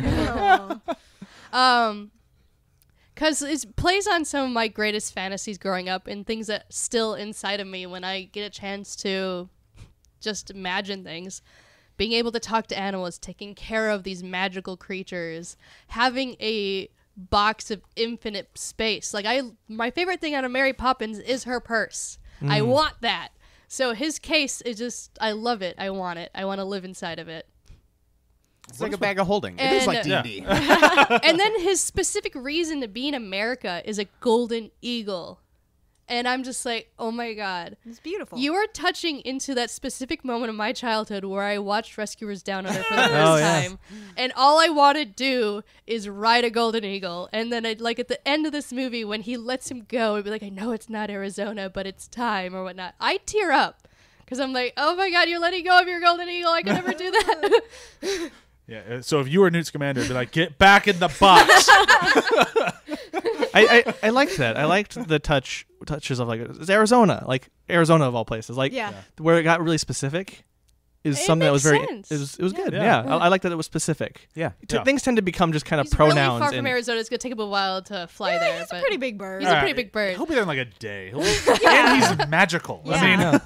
Because it plays on some of my greatest fantasies growing up and things that still inside of me when I get a chance to just imagine things. Being able to talk to animals, taking care of these magical creatures, having a box of infinite space. Like my favorite thing out of Mary Poppins is her purse. I want that. So his case is just, I love it. I want it. I want to live inside of it. It's like a bag of holding. It is like And- D&D. And then his specific reason to be in America is a golden eagle. And I'm just like, oh my God. It's beautiful. You are touching into that specific moment of my childhood where I watched Rescuers Down Under for the first Oh, yeah. time. And all I want to do is ride a golden eagle. And then at the end of this movie, when he lets him go, it'd be like, I know it's not Arizona, but it's time or whatnot. I tear up because I'm like, oh my God, you're letting go of your golden eagle. I could never do that. Yeah. So if you were Newt Scamander, it'd be like, get back in the box. I liked that. I liked the touches of it's Arizona, like Arizona of all places. Like Yeah. where it got really specific is It something that was makes very sense. it was good. Yeah. Yeah, I like that it was specific. Yeah. Yeah. Things tend to become just kind of He's really pronouns. far from and- Arizona. It's going to take him a while to fly there. He's a but pretty big bird. He's a pretty big bird. He'll be there in like a day. And he's magical. I mean, Yeah.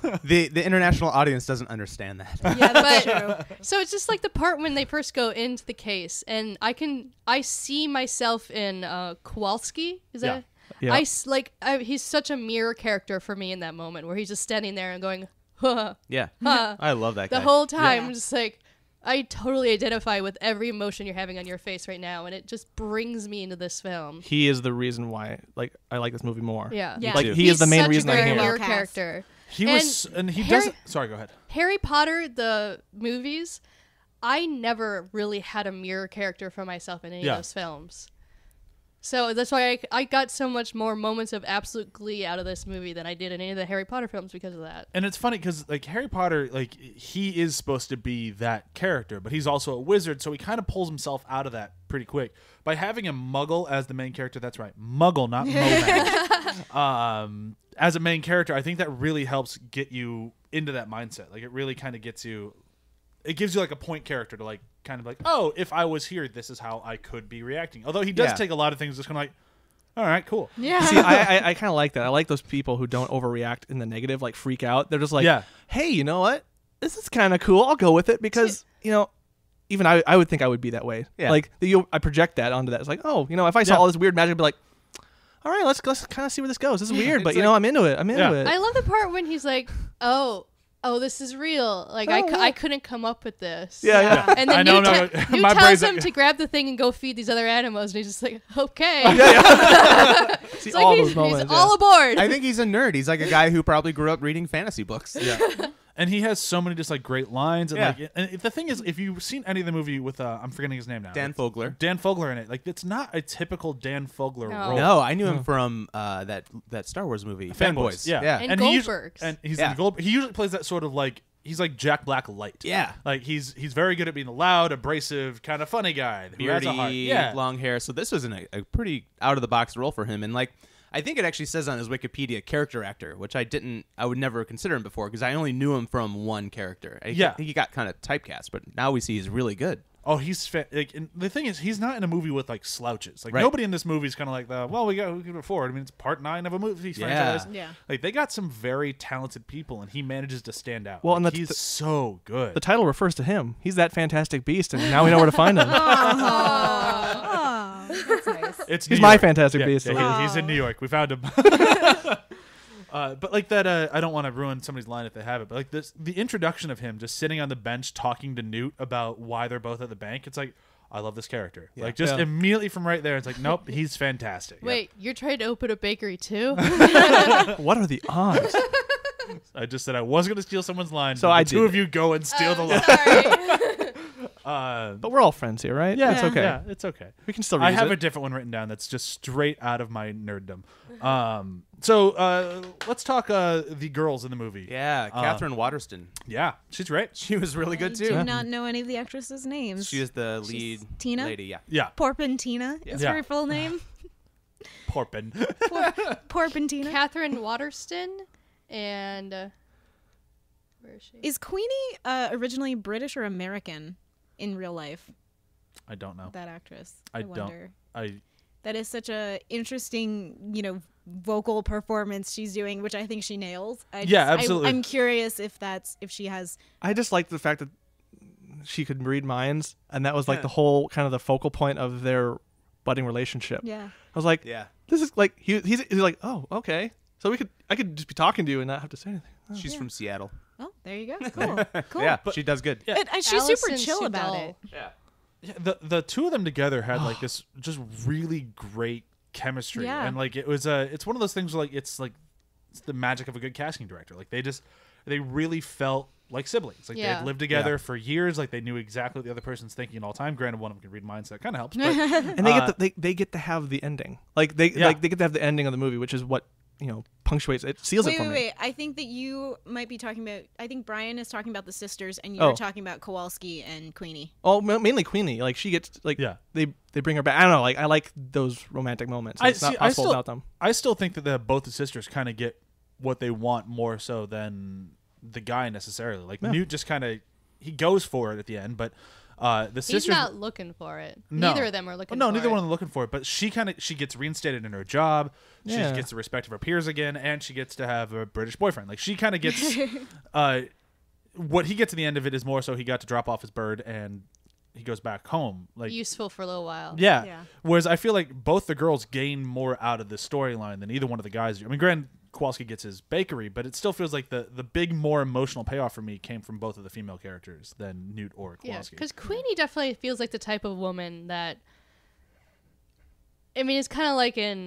The international audience doesn't understand that. Yeah, that's true. So it's just like the part when they first go into the case, and I see myself in Kowalski. Is that? Yeah. He's such a mirror character for me in that moment where he's just standing there and going, huh, Yeah. huh. I love that guy. The whole time, Yeah. I'm just like, I totally identify with every emotion you're having on your face right now, and it just brings me into this film. He is the reason why I like this movie more. Yeah, Yeah. Like too. he is the He's main such reason a I'm very here. mirror Cast. character. he was, and he Harry- doesn't. Sorry, go ahead. Harry Potter, the movies, I never really had a mirror character for myself in any Yeah. of those films. So that's why I got so much more moments of absolute glee out of this movie than I did in any of the Harry Potter films because of that. And it's funny because like Harry Potter, like he is supposed to be that character, but he's also a wizard, so he kind of pulls himself out of that pretty quick by having a Muggle as the main character. That's right, Muggle, not Momag. As a main character, I think that really helps get you into that mindset. Like it really kind of gets you. It gives you like a point character to like kind of like, oh, if I was here, this is how I could be reacting. Although he does Yeah. take a lot of things just kind of like, all right, cool. Yeah. See, I kind of like that. I like those people who don't overreact in the negative, like freak out. They're just like, Yeah. hey, you know what? This is kind of cool. I'll go with it because, even I would think I would be that way. Yeah. Like, I project that onto that. It's like, oh, if I saw Yeah. all this weird magic, I'd be like, all right, let's kind of see where this goes. This is weird, but, It's I'm into it. I'm into Yeah. it. I love the part when he's like, oh, this is real. Like, I couldn't come up with this. Yeah, yeah. And then I know, Newt no, my tells brain's him like- to grab the thing and go feed these other animals, and he's just like, okay. See It's all like those he's moments. yeah. all aboard. I think he's a nerd. He's like a guy who probably grew up reading fantasy books. Yeah. And he has so many just like great lines, and Yeah. like, and the thing is, if you've seen any of the movie with, I'm forgetting his name now, Dan Fogler. Dan Fogler in it, like it's not a typical Dan Fogler No. role. No, I knew him from that Star Wars movie, Fanboys, yeah. yeah. And he usu- Goldbergs. and he's Yeah. in Goldberg. He usually plays that sort of like he's like Jack Black light. Yeah. Like he's very good at being a loud, abrasive, kind of funny guy who has a heart. Beardy, Yeah, long hair. So this was a pretty out of the box role for him, and like I think it actually says on his Wikipedia character actor, which I would never consider him before because I only knew him from one character. I think he got kind of typecast, but now we see he's really good. Oh, he's like, and the thing is, he's not in a movie with like slouches. Like Right. nobody in this movie is kind of like we can afford. I mean, it's part 9 of a movie franchise. Yeah. Like they got some very talented people, and he manages to stand out. Well, Like, and he's so good. The title refers to him. He's that fantastic beast, and now we know where to find him. Oh, that's nice. It's He's New my York. Fantastic Yeah, Beast. yeah, so he's in New York. We found him. But like that, I don't want to ruin somebody's line if they have it. But like this, the introduction of him just sitting on the bench talking to Newt about why they're both at the bank. It's like, I love this character. Yeah. Like just Yeah. immediately from right there, it's like, nope, he's fantastic. Wait, you're trying to open a bakery too? What are the odds? I just said I was going to steal someone's line. So but I the two did of you go and steal the line. Sorry. But we're all friends here, right? Yeah, It's okay. Yeah, it's okay. We can still I reuse have it. a different one written down that's just straight out of my nerddom. So let's talk the girls in the movie. Yeah, Catherine Waterston. Yeah, she's great. She was really good I too. do not know any of the actresses' names. She is the She's lead Tina? lady. Yeah. Yeah, Porpentina is Yeah. her full name. Porpin. Porpentina. Catherine Waterston and where is she? Is Queenie originally British or American in real life? I don't know. That actress. I wonder. don't. That is such a interesting, vocal performance she's doing, which I think she nails. Absolutely. I'm curious if she has. I just like the fact that she could read minds, and that was like Yeah. the whole kind of the focal point of their budding relationship. Yeah. I was like, Yeah. this is like he's like, oh, okay. So I could just be talking to you and not have to say anything. She's from Seattle. Oh, there you go. Cool. Cool. Yeah, she does good. Yeah. And she's super Alison chill about Sudol. it. Yeah. Yeah, the two of them together had like this just really great chemistry, Yeah. and like it was it's one of those things where, like it's the magic of a good casting director. Like they really felt like siblings. Like Yeah. they'd lived together Yeah. for years. Like they knew exactly what the other person's thinking at all time. Granted, one of them can read minds, so that kind of helps. But And they get to have the ending. Like they Yeah. get to have the ending of the movie, which is what punctuates it, seals it Wait, for wait, me. wait. I think that you might be talking about. I think Brian is talking about the sisters, and you're Oh. talking about Kowalski and Queenie. Oh, mainly Queenie. Like she gets like Yeah. they bring her back. I don't know. Like I like those romantic moments. It's not possible without them. I still think that both the sisters kind of get what they want more so than the guy necessarily. Like Yeah. Newt just kind of he goes for it at the end, but the He's sisters not looking for it. No. Neither of them are looking no, for neither it. one of them looking for it. But she gets reinstated in her job. She Yeah. gets the respect of her peers again, and she gets to have a British boyfriend. Like she kind of gets what he gets at the end of it is more so he got to drop off his bird and he goes back home. Like Useful for a little while. yeah. Yeah. Whereas I feel like both the girls gain more out of the storyline than either one of the guys do. I mean, granted, Kowalski gets his bakery, but it still feels like the big more emotional payoff for me came from both of the female characters than Newt or Yeah, Kowalski. because Queenie definitely feels like the type of woman that. I mean, it's kind of like in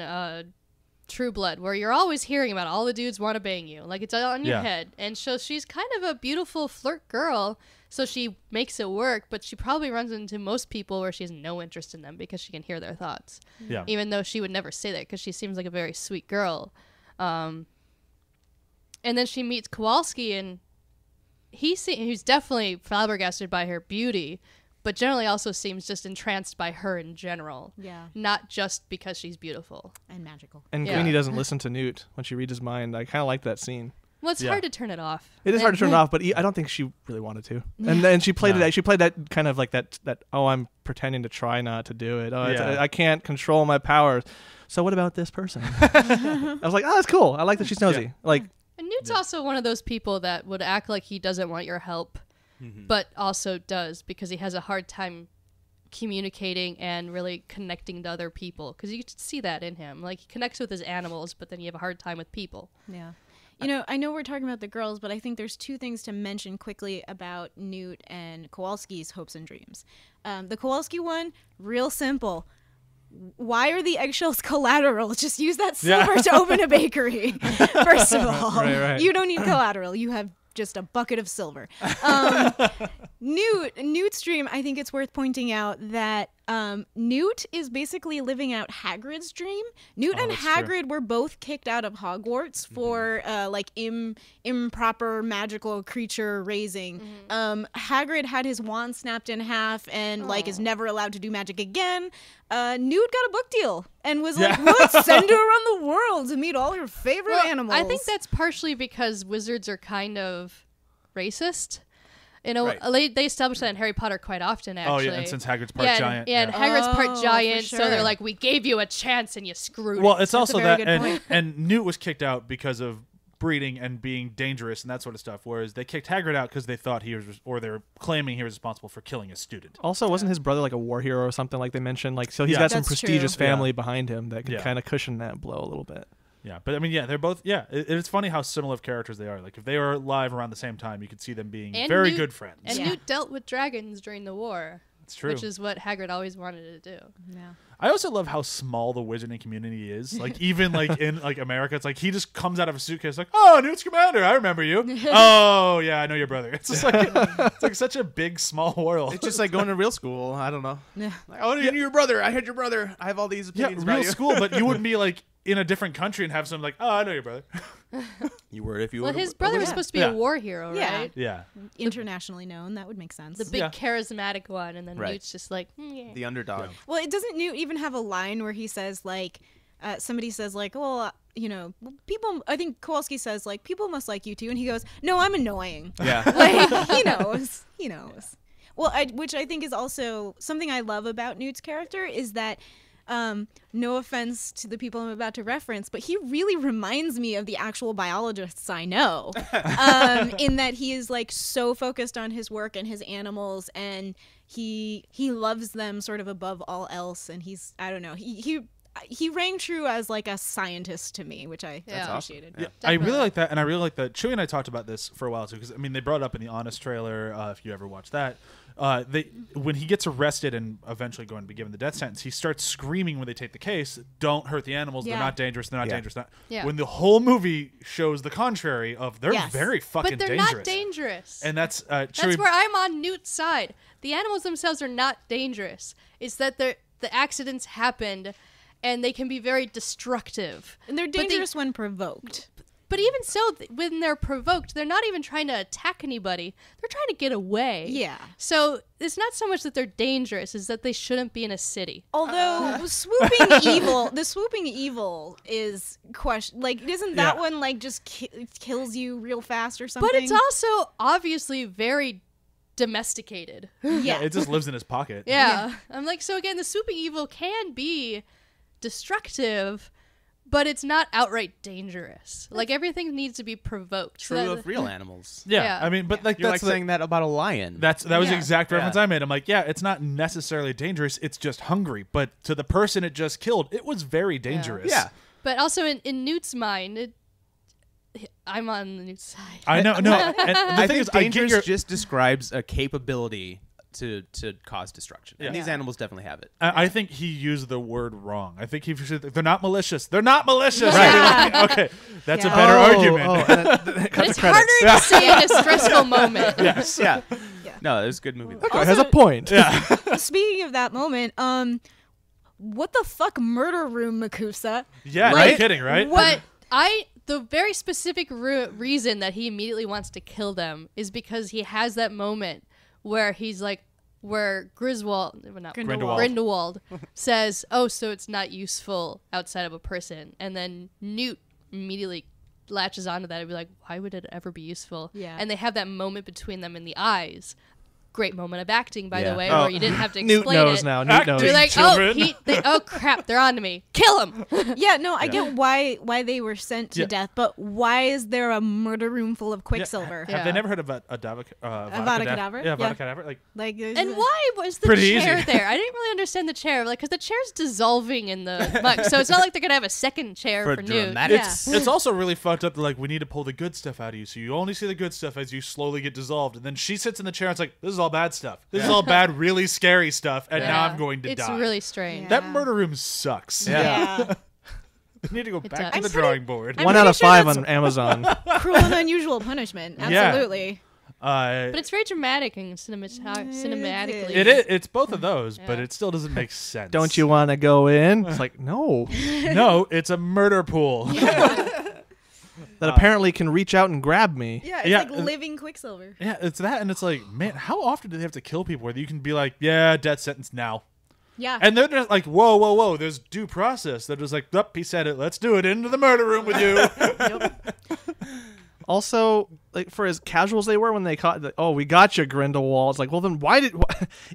True Blood, where you're always hearing about all the dudes want to bang you, like it's all on your Yeah. head. And so she's kind of a beautiful flirt girl, so she makes it work. But she probably runs into most people where she has no interest in them because she can hear their thoughts, yeah. even though she would never say that because she seems like a very sweet girl. And then she meets Kowalski, and he's definitely flabbergasted by her beauty, but generally also seems just entranced by her in general, Yeah. not just because she's beautiful. And magical. And Yeah. Queenie doesn't listen to Newt when she reads his mind. I kind of like that scene. Well, it's Yeah. hard to turn it off. It is hard to turn it off, but I don't think she really wanted to. And then she played No. it. She played that kind of like that. Oh, I'm pretending to try not to do it. Oh, Yeah. I can't control my powers. So what about this person? I was like, oh, that's cool. I like that she's nosy. Yeah. Like, And Newt's also one of those people that would act like he doesn't want your help, but also does because he has a hard time communicating and really connecting to other people because you can see that in him. Like he connects with his animals, but then you have a hard time with people. Yeah. I know we're talking about the girls, but I think there's two things to mention quickly about Newt and Kowalski's hopes and dreams. The Kowalski one, real simple. Why are the eggshells collateral? Just use that silver to open a bakery. First of all, Right. You don't need collateral. You have just a bucket of silver. Newt's dream, I think it's worth pointing out that Newt is basically living out Hagrid's dream. Newt and that's true. Hagrid were both kicked out of Hogwarts for improper magical creature raising. Hagrid had his wand snapped in half and is never allowed to do magic again. Newt got a book deal and was like, let's send her around the world to meet all her favorite animals. I think that's partially because wizards are kind of racist. Right. They establish that in Harry Potter quite often, actually. Oh yeah, and since Hagrid's part yeah, giant. and Hagrid's Oh, part for giant, so they're sure. like, we gave you a chance and you screwed Well, it. it's also a very that, good point. and Newt was kicked out because of breeding and being dangerous and that sort of stuff. Whereas they kicked Hagrid out because they thought he was, or they were claiming he was responsible for killing a student. also, wasn't his brother like a war hero or something like they mentioned? Like, so he's Yeah. got some That's prestigious true. family behind him that can Yeah. kind of cushion that blow a little bit. Yeah, but I mean, yeah, they're both. Yeah, it's funny how similar of characters they are. Like if they were alive around the same time, you could see them being And very Newt- good friends. And Yeah. Newt dealt with dragons during the war, It's true. which is what Hagrid always wanted to do. Yeah. I also love how small the wizarding community is. Like even like in like America, it's like he just comes out of a suitcase like, "Oh, Newt Scamander, I remember you." "Oh, yeah, I know your brother." It's just like it's like such a big small world. It's just like going to real school. I don't know. Yeah. Like, oh, you knew your brother. I had your brother. I have all these yeah, opinions about real you. school, but you wouldn't be like in a different country and have some like, "Oh, I know your brother." You were if you Well, were. his brother was Yeah. supposed to be Yeah. a war hero, Yeah. right? Yeah. Internationally known, that would make sense. The big Yeah. charismatic one, and then Right. Newt's just like, yeah. the underdog. Well, it doesn't Newt even have a line where he says like, somebody says like, well, people. I think Kowalski says like, people must like you too, and he goes, no, I'm annoying. Yeah. Like he knows. He knows. Well, which I think is also something I love about Newt's character is that. No offense to the people I'm about to reference, but he really reminds me of the actual biologists I know. In that he is like so focused on his work and his animals, and he loves them sort of above all else. And he's I don't know he rang true as like a scientist to me, which I That's appreciated. Yeah, I really Definitely. like that, and I really like that. Chewie and I talked about this for a while too, because I mean they brought it up in the Honest trailer. If you ever watched that, when he gets arrested and eventually going to be given the death sentence, he starts screaming when they take the case, "Don't hurt the animals. Yeah. They're not dangerous. They're not Yeah. dangerous." Yeah. When the whole movie shows the contrary of they're Yes. very fucking But they're dangerous. not dangerous. And that's That's Chewie. where I'm on Newt's side. The animals themselves are not dangerous. It's that the accidents happened, and they can be very destructive. And they're But they- dangerous when provoked. But even so, when they're provoked, they're not even trying to attack anybody. They're trying to get away. Yeah. So it's not so much that they're dangerous, it's that they shouldn't be in a city. Although the swooping evil is question. Like, isn't that Yeah. one like just kills you real fast or something? But it's also obviously very domesticated. yeah. It just lives in his pocket. Yeah. I'm like, so again, the swooping evil can be destructive, but it's not outright dangerous. Like, everything needs to be provoked. So True that- of real animals. Yeah, Yeah. I mean, but like You're that's like saying that about a lion. that was the Yeah. exact reference Yeah. I made. I'm like, yeah, it's not necessarily dangerous. It's just hungry. But to the person it just killed, it was very dangerous. yeah. But also in Newt's mind, I'm on the Newt's side. I know. No, and the I thing think is, I get dangerous your. just describes a capability to cause destruction. And Yeah. these animals definitely have it. I think he used the word wrong. I think he should. They're not malicious. They're not malicious. Right. Like, okay, that's a Yeah. better argument. But it's harder to say in a stressful moment. Yes. Yeah. Yeah. No, it was a good movie. That guy has a point. Speaking of that moment, what the fuck, murder room, Makusa? Yeah. Right? No kidding. Right. But the very specific reason that he immediately wants to kill them is because he has that moment where he's like, where Grindelwald says, "Oh, so it's not useful outside of a person," and then Newt immediately latches onto that and be like, "Why would it ever be useful?" Yeah. And they have that moment between them in the eyes. Great moment of acting, by Yeah. the way, Oh. where you didn't have to Newt explain knows it. now. Newt Acting. knows. You're like, Children. oh crap, they're on to me. Kill him. Yeah, no, I get why they were sent to Yeah. death, but why is there a murder room full of Quicksilver? Yeah. Have they never heard of Avada Kedavra? Yeah, Avada Yeah. Kedavra. Like, Like, And why was the Pretty chair easy. there? I didn't really understand the chair, like, because the chair's dissolving in the muck, so it's not like they're gonna have a second chair For for Newt. dramatic- Yeah. it's also really fucked up. Like, we need to pull the good stuff out of you, so you only see the good stuff as you slowly get dissolved. And then she sits in the chair and it's like, this is all bad stuff. This is all bad, really scary stuff. And now I'm going to it's die. really strange. That Yeah. murder room sucks. yeah. We need to go back to does. the drawing board. I'm 1 out pretty of sure 5 that's- on Amazon. Cruel and unusual punishment. Yeah. Absolutely. But it's very dramatic and cinematically. it is. It's both of those, but Yeah. it still doesn't make sense. Don't you want to go in? It's like, no. No, it's a murder pool. That apparently can reach out and grab me. Yeah, it's Yeah, like living Quicksilver. Yeah, it's that, and it's like, man, how often do they have to kill people where you can be like, yeah, death sentence now? Yeah. And they're just like, whoa, whoa, whoa, there's due process. They're just like, yup, he said it. Let's do it. Into the murder room with you. Also, like for as casual as they were when they caught, oh, we got you, Grindelwald. It's like, well, then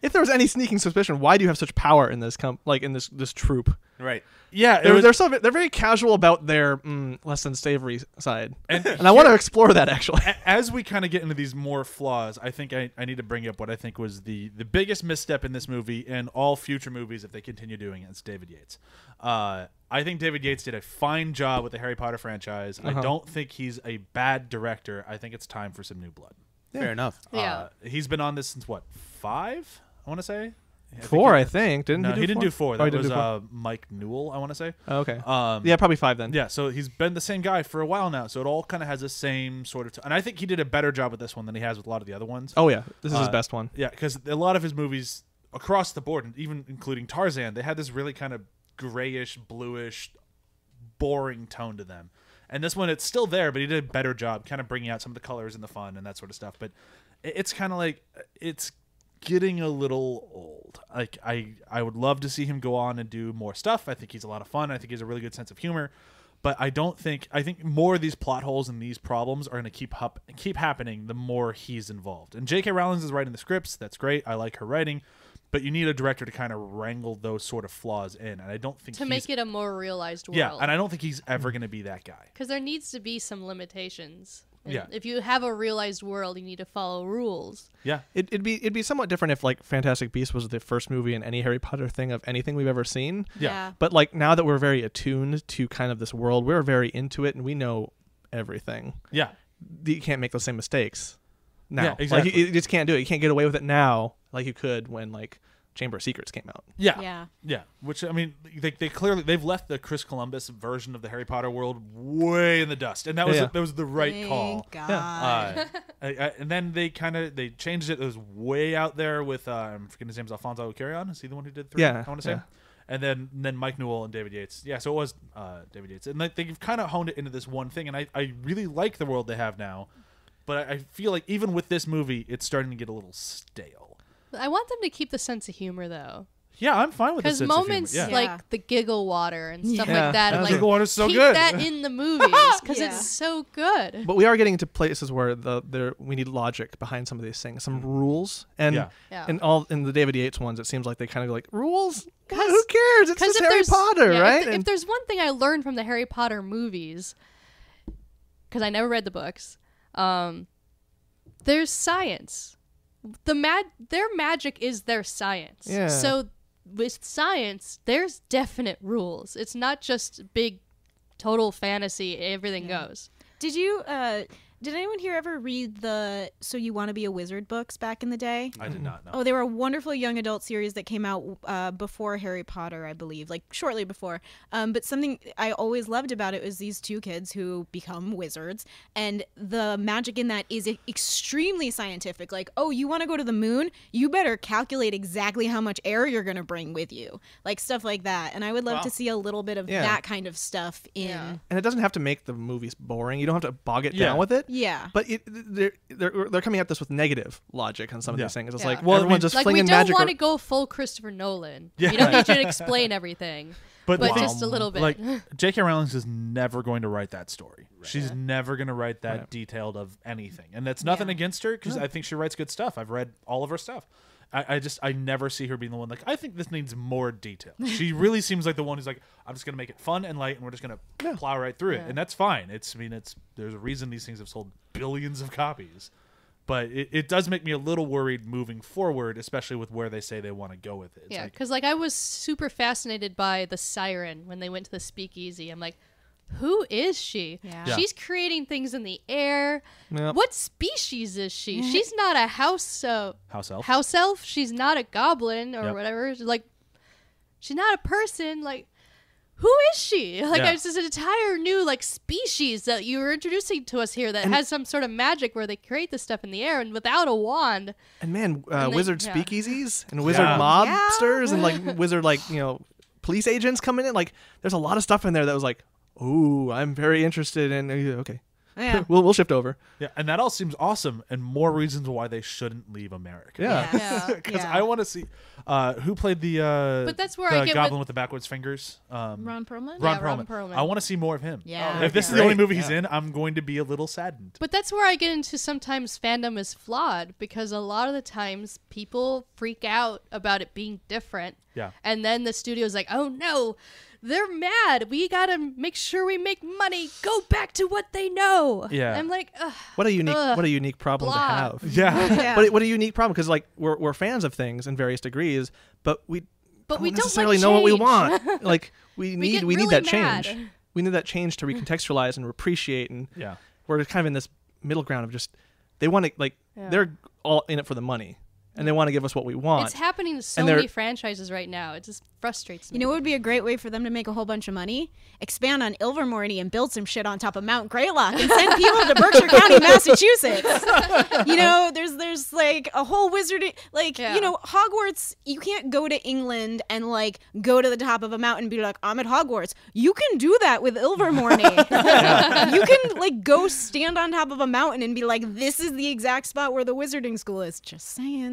if there was any sneaking suspicion, why do you have such power in this in this troop? Right. Yeah, it They're was, they're very casual about their less than savory side, and and I want to explore that actually. as we kind of get into these more flaws, I think I need to bring up what I think was the biggest misstep in this movie and all future movies if they continue doing it. It's David Yates. I I think David Yates did a fine job with the Harry Potter franchise. I don't think he's a bad director. I think it's time for some new blood. Fair enough. Yeah. He's been on this since what, 5? I want to say. 4, I think. Didn't No, he do he didn't 4? do 4. Oh, That he didn't was do 4? Mike Newell, I want to say. Oh, okay. Um, Yeah, probably 5 then. Yeah, so he's been the same guy for a while now. So it all kind of has the same sort of. And I think he did a better job with this one than he has with a lot of the other ones. Oh yeah, this is his best one. Yeah, because a lot of his movies across the board, and even including Tarzan, they had this really kind of grayish, bluish, boring tone to them. And this one, it's still there, but he did a better job kind of bringing out some of the colors and the fun and that sort of stuff. But it's kind of like, it's getting a little old. Like, I would love to see him go on and do more stuff. I think he's a lot of fun. I think he has a really good sense of humor. But I think more of these plot holes and these problems are going to keep happening the more he's involved. And J.K. Rowling is writing the scripts. That's great. I like her writing. But you need a director to kind of wrangle those sort of flaws in. And I don't think To make it a more realized world. Yeah, and I don't think he's ever going to be that guy. Because there needs to be some limitations. And Yeah. If you have a realized world, you need to follow rules. Yeah. It'd be somewhat different if like Fantastic Beasts was the first movie in any Harry Potter thing of anything we've ever seen. Yeah. But like now that we're very attuned to kind of this world, we're very into it and we know everything. Yeah. You can't make those same mistakes now. Yeah, exactly. Like you just can't do it. You can't get away with it now like you could when like Chamber of Secrets came out. Yeah. Yeah. Yeah. Which, I mean, they clearly, they've left the Chris Columbus version of the Harry Potter world way in the dust. And that was, Yeah. that was the right call. Thank God. And then they changed it. It was way out there with, I'm forgetting his name, is Alfonso Cuarón. Is he the one who did 3? Yeah, I want to say. yeah. And then Mike Newell and David Yates. Yeah, so it was David Yates. And they've kind of honed it into this one thing. And I really like the world they have now. But I feel like even with this movie, it's starting to get a little stale. I want them to keep the sense of humor, though. Yeah, I'm fine with this. Because moments Yeah. like the giggle water and stuff Yeah. like that, Yeah, like Giggle water's so keep good. that in the movies because Yeah. it's so good. But we are getting to places where we need logic behind some of these things, some rules, and Yeah. Yeah. in the David Yates ones, it seems like they kind of go like rules. What? 'Cause- Who cares? It's 'Cause just if Harry there's- Potter, yeah, right? If there's one thing I learned from the Harry Potter movies, because I never read the books, there's science. Their magic is their science. Yeah. So with science, there's definite rules. It's not just big, total fantasy. Everything goes. Did anyone here ever read the So You Want to Be a Wizard books back in the day? I did not know. Oh, they were a wonderful young adult series that came out before Harry Potter, I believe, like shortly before. But something I always loved about it was these two kids who become wizards, and the magic in that is extremely scientific. Like, oh, you want to go to the moon? You better calculate exactly how much air you're going to bring with you, like stuff like that. And I would love to see a little bit of Yeah. that kind of stuff in. Yeah. And it doesn't have to make the movies boring. You don't have to bog it Yeah. down with it. Yeah. But they're coming at this with negative logic on some of Yeah. these things. It's Yeah. like, Well, I everyone's mean- just Like we flinging don't magic. want to go full Christopher Nolan. Yeah. You don't need you to explain everything, But but the thing- just a little bit. Like J.K. Rowling is never going to write that story. She's never going to write that Right. detailed of anything, and that's nothing Yeah. against her because I think she writes good stuff. I've read all of her stuff. I never see her being the one like I think this needs more detail. She really seems like the one who's like I'm just going to make it fun and light, and we're just going to plow right through it, and that's fine. There's a reason these things have sold billions of copies. But it does make me a little worried moving forward, especially with where they say they want to go with it. It's Yeah, like, because I was super fascinated by the siren when they went to the speakeasy. I'm like, who is she? Yeah. Yeah. She's creating things in the air. Yep. What species is she? She's not a house house elf. She's not a goblin or Yep. whatever. Like, she's not a person. Like, who is she? Like, Yeah. it's this entire new like species that you were introducing to us here that has some sort of magic where they create this stuff in the air and without a wand. And man, they- wizard yeah. speakeasies and wizard Yeah. mobsters and like wizard police agents coming in. Like, there's a lot of stuff in there that was like, ooh, I'm very interested in. Okay, Yeah. we'll shift over. Yeah, and that all seems awesome, and more reasons why they shouldn't leave America. Yeah. Yeah. Because Yeah. I want to see who played the But that's where the I get goblin with- with the backwards fingers. Ron Perlman? Ron Yeah, Ron Perlman. Perlman. I want to see more of him. Yeah. If this is Great. the only movie he's Yeah. in, I'm going to be a little saddened. But that's where I get into sometimes fandom is flawed because a lot of the times people freak out about it being different. Yeah. And then the studio's like, oh no, they're mad. We gotta make sure we make money. Go back to what they know. Yeah. I'm like, ugh. What a unique Ugh. what a unique problem Blah. to have. Yeah. Yeah. But what a unique problem because like we're fans of things in various degrees, but we But we don't necessarily like know what we change. want. Like we need get we really need that mad. change. We need that change to recontextualize and appreciate, and Yeah. we're kind of in this middle ground of just they want to like Yeah. they're all in it for the money, and they want to give us what we want. It's happening to so And they're- many franchises right now. It just frustrates me. You know what would be a great way for them to make a whole bunch of money? Expand on Ilvermorny and build some shit on top of Mount Greylock and send people to Berkshire County, Massachusetts. You know, there's like a whole wizard, like, Yeah. you know, Hogwarts, you can't go to England and like go to the top of a mountain and be like, I'm at Hogwarts. You can do that with Ilvermorny. You can like go stand on top of a mountain and be like, this is the exact spot where the wizarding school is. Just saying.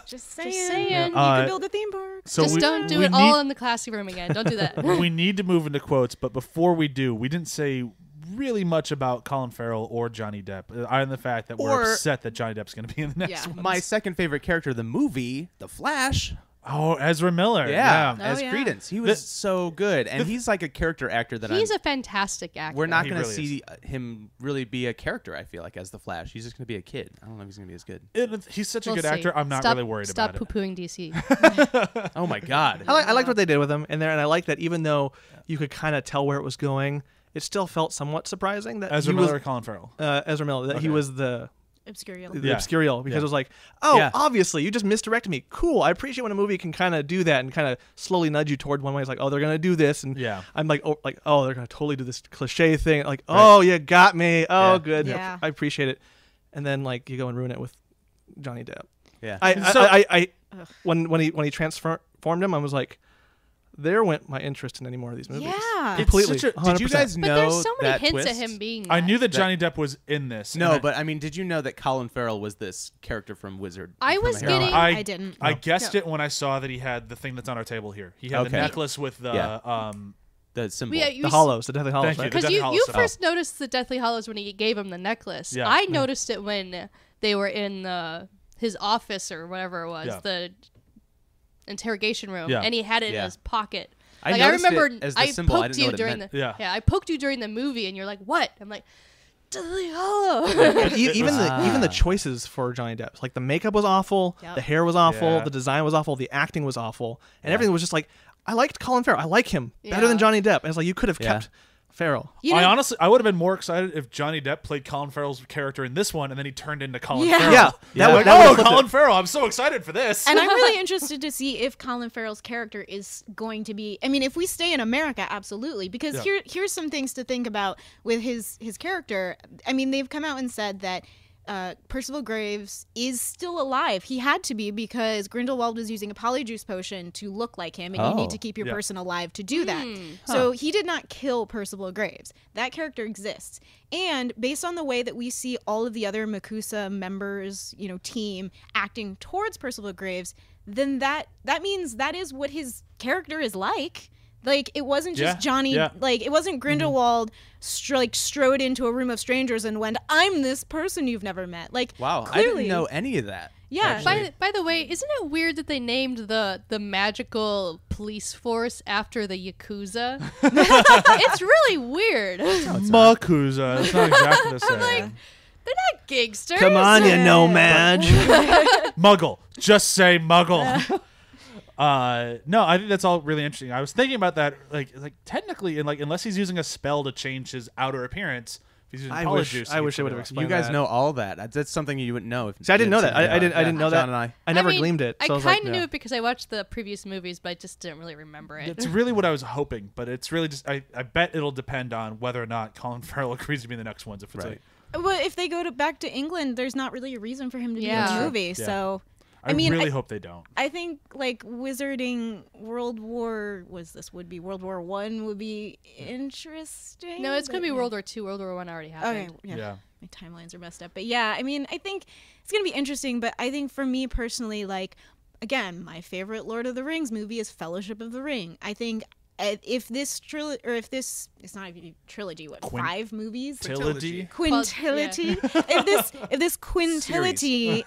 Just saying. saying. You can build a theme park. So Just don't do we it need- all in the classroom again. Don't do that. we need to move into quotes, but before we do, we didn't say really much about Colin Farrell or Johnny Depp. Other than the fact that we're Or- upset that Johnny Depp's going to be in the next Yeah. one. My second favorite character of the movie, The Flash. Oh, Ezra Miller. Yeah, Oh, as yeah. Credence. He was The- so good, and he's like a character actor that He's I'm. a fantastic actor. We're not He going to really see him really be a character. I feel like as the Flash, he's just going to be a kid. I don't know if he's going to be as good. He's such a We'll good see. actor. I'm not Stop- really worried Stop about it. poo-pooing DC. Oh my God. I liked what they did with him in there, and I like that even though you could kind of tell where it was going, it still felt somewhat surprising that Ezra he Miller or was Colin Farrell? Ezra Miller, that he Okay. was the Obscurial. the Yeah. obscurial, because Yeah. it was like, oh, Yeah. obviously you just misdirected me. Cool. I appreciate when a movie can kind of do that and kind of slowly nudge you toward one way. It's like, oh, they're gonna do this, and Yeah. I'm like, oh, they're gonna totally do this cliche thing. Like, oh, you got me. Oh, Yeah. good. Yeah. I appreciate it. And then like you go and ruin it with Johnny Depp. Yeah. I when he transformed him, I was like, there went my interest in any more of these movies. Yeah. It's Completely. such a- Did you 100%. guys But know there's so many that hints twist? at him being I that. knew that Johnny Depp was in this. No, and but I mean, did you know that Colin Farrell was this character from Wizard? I from was a Hero? getting- I didn't. I guessed it when I saw that he had the thing that's on our table here. He had the Okay. necklace with the Yeah. the symbol. Yeah, you The s- Hollows, the Deathly Hollows. Thank you. Right? The Because Deathly you Hallows stuff. first noticed the Deathly Hollows when he gave him the necklace. Yeah. I noticed it when they were in his office or whatever it was, Yeah. the interrogation room, Yeah. and he had it in Yeah. his pocket. I Like I noticed it remember, as the I symbol. I poked didn't know you what it during meant. the Yeah. I poked you during the movie, and you're like, "What?" I'm like, Deathly Hollow. But even Ah. the choices for Johnny Depp, like the makeup was awful, Yep. the hair was awful, Yeah. the design was awful, the acting was awful, and everything was just like, I liked Colin Farrell. I like him better than Yeah. Johnny Depp. And it's like you could have Yeah. kept Farrell. You I know, honestly, I would have been more excited if Johnny Depp played Colin Farrell's character in this one, and then he turned into Colin Yeah. Farrell. Yeah, Yeah. that would Like, that oh, would've flipped Colin it. Farrell! I'm so excited for this. and I'm really interested to see if Colin Farrell's character is going to be. I mean, if we stay in America, absolutely. Because Yeah. here's some things to think about with his character. I mean, they've come out and said that Percival Graves is still alive. He had to be because Grindelwald was using a polyjuice potion to look like him, and you need Oh. to keep your Yeah. person alive to do that. So he did not kill Percival Graves. That character exists. And based on the way that we see all of the other Makusa members, you know, team acting towards Percival Graves, then that means that is what his character is like. Like, it wasn't just Yeah, Johnny, yeah. like, it wasn't Grindelwald strode into a room of strangers and went, I'm this person you've never met. Like, Wow, clearly, I didn't know any of that. Yeah. actually. By the way, isn't it weird that they named the magical police force after the Yakuza? It's really weird. Makuza. It's not exactly the same. They're not gangsters. Come on, you nomad. Muggle. Just say Muggle. No, I think that's all really interesting. I was thinking about that, like technically, and like unless he's using a spell to change his outer appence, if he's using I Polyjuice, wish he I could wish they put would it have on. explained You guys that. know all that. That's something you wouldn't know if. See, I didn't know that. see I didn't know that. John and I. I never mean, gleamed it. So I I was like, kind of no. knew it because I watched the previous movies, but I just didn't really remember it. It's really what I was hoping, but it's really just I bet it'll depend on whether or not Colin Farrell agrees to be in the next ones. If it's Right. But if they go back to England, there's not really a reason for him to be in Yeah. the movie. Yeah. So, I mean, really hope they don't. I think like wizarding World War World War One would be interesting. No, it's gonna but be yeah. World War II. World War One already happened. Okay, yeah. Yeah. My timelines are messed up, but yeah, I mean, I think it's gonna be interesting. But I think for me personally, like, again, my favorite Lord of the Rings movie is Fellowship of the Ring. I think if this trilogy, or if this, it's not even a trilogy, what, 5 movies? Trilogy. Quintility. If this quintility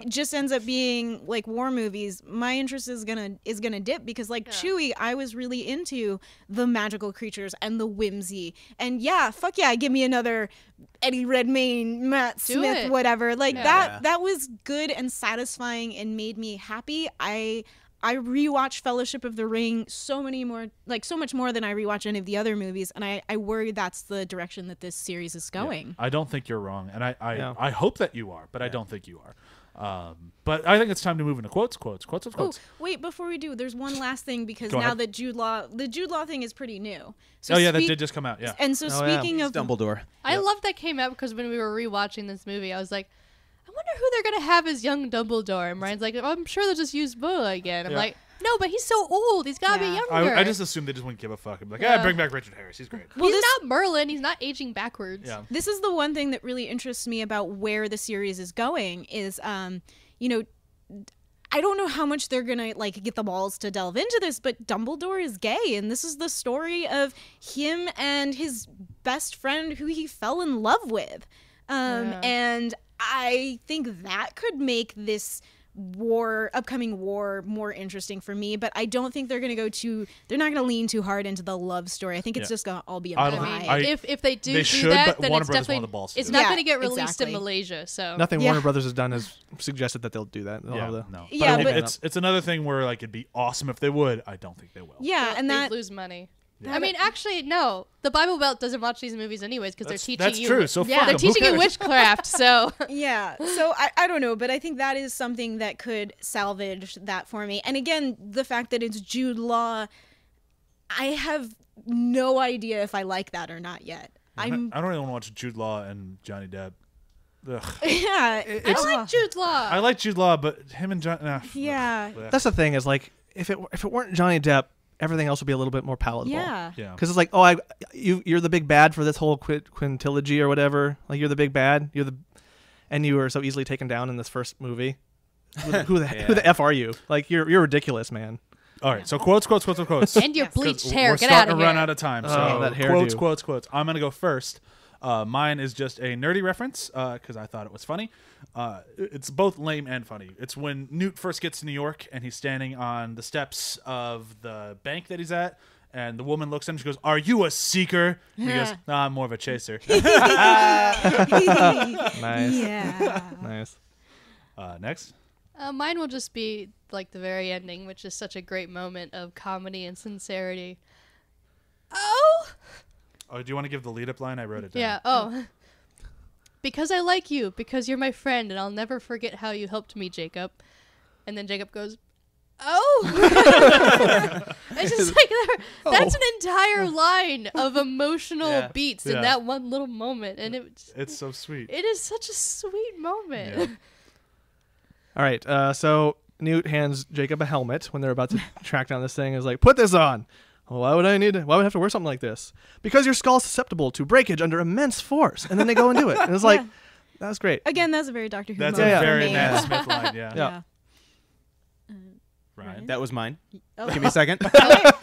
just ends up being like war movies, my interest is gonna dip because like Chewie, I was really into the magical creatures and the whimsy. And yeah, fuck yeah, give me another Eddie Redmayne, Matt Do Smith, it. whatever. Like Yeah. that was good and satisfying and made me happy. I rewatch Fellowship of the Ring so much more than I rewatch any of the other movies, and I worry that's the direction that this series is going. I don't think you're wrong, and Yeah. I hope that you are, but I don't think you are. But I think it's time to move into quotes. Oh, wait, before we do, there's one last thing, because Go now ahead. that the Jude Law thing is pretty new. So Oh yeah, that did just come out. Yeah. And so Oh, yeah. speaking of Dumbledore. I love that came out because when we were rewatching this movie, I was like, I wonder who they're gonna have as young Dumbledore. And Ryan's like, oh, I'm sure they'll just use Bula again. I'm Yeah. like, no, but he's so old. He's gotta Yeah. be younger. I just assumed they just wouldn't give a fuck. I'm like, Yeah. bring back Richard Harris. He's great. Well, he's this- not Merlin. He's not aging backwards. Yeah. this is the one thing that really interests me about where the series is going is you know, I don't know how much they're gonna like get the balls to delve into this, but Dumbledore is gay, and this is the story of him and his best friend who he fell in love with. Yeah. And I think that could make this upcoming war more interesting for me, but I don't think they're not gonna lean too hard into the love story. I think it's Yeah. just gonna all be a I don't vibe. think- I- If they do they do should, that, but then Warner it's Brothers definitely wanted the balls to it's do not that. going to get released Exactly. in Malaysia. So Nothing Yeah. Warner Brothers has done has suggested that they'll do that. They'll Yeah, have the, no. Yeah, But but- it's another thing where like it'd be awesome if they would. I don't think they will. Yeah, and they'd that lose money. Yeah. I mean, actually, no. The Bible Belt doesn't watch these movies anyways because they're teaching That's you. true. So Yeah. fuck They're 'em. Who teaching you cares? witchcraft. So yeah, so I don't know, but I think that is something that could salvage that for me. And again, the fact that it's Jude Law, I have no idea if I like that or not yet. I don't really want to watch Jude Law and Johnny Depp. Ugh. Yeah, I like Jude Law. I like Jude Law, but him and John. Yeah. That's the thing is like if it weren't Johnny Depp, everything else would be a little bit more palatable. yeah. Yeah. Because it's like, oh, you're the big bad for this whole quintilogy or whatever. Like you're the big bad. And you were so easily taken down in this first movie. Who the f are you? Like you're ridiculous, man. All right. So quotes. And your Yes. bleached 'Cause hair. We're Get out starting of to run here. out of time. Oh, So that hairdo. quotes. I'm gonna go first. Mine is just a nerdy reference because I thought it was funny. It's both lame and funny. It's when Newt first gets to New York and he's standing on the steps of the bank that he's at, and the woman looks at him. She goes, "Are you a seeker?" And he goes, "Nah, I'm more of a chaser." Nice, Yeah. nice. Next. Mine will just be like the very ending, which is such a great moment of comedy and sincerity. Oh, Oh, do you want to give the lead-up line? I wrote it down. yeah. Oh, because I like you, because you're my friend, and I'll never forget how you helped me, Jacob. And then Jacob goes, "Oh." It's just like that's an entire line of emotional Yeah. beats Yeah. in that one little moment, and It's so sweet. it is such a sweet moment. Yeah. All right. So Newt hands Jacob a helmet when they're about to track down this thing. Is like, put this on. Well, why would I have to wear something like this? Because your skull's susceptible to breakage under immense force. And then they go and do it. And it's like, that's great. Again, that's a very Doctor Who That's moment a for very me. Matt Smith line. Yeah. Yeah. Ryan. That was mine. Okay. Give me a second.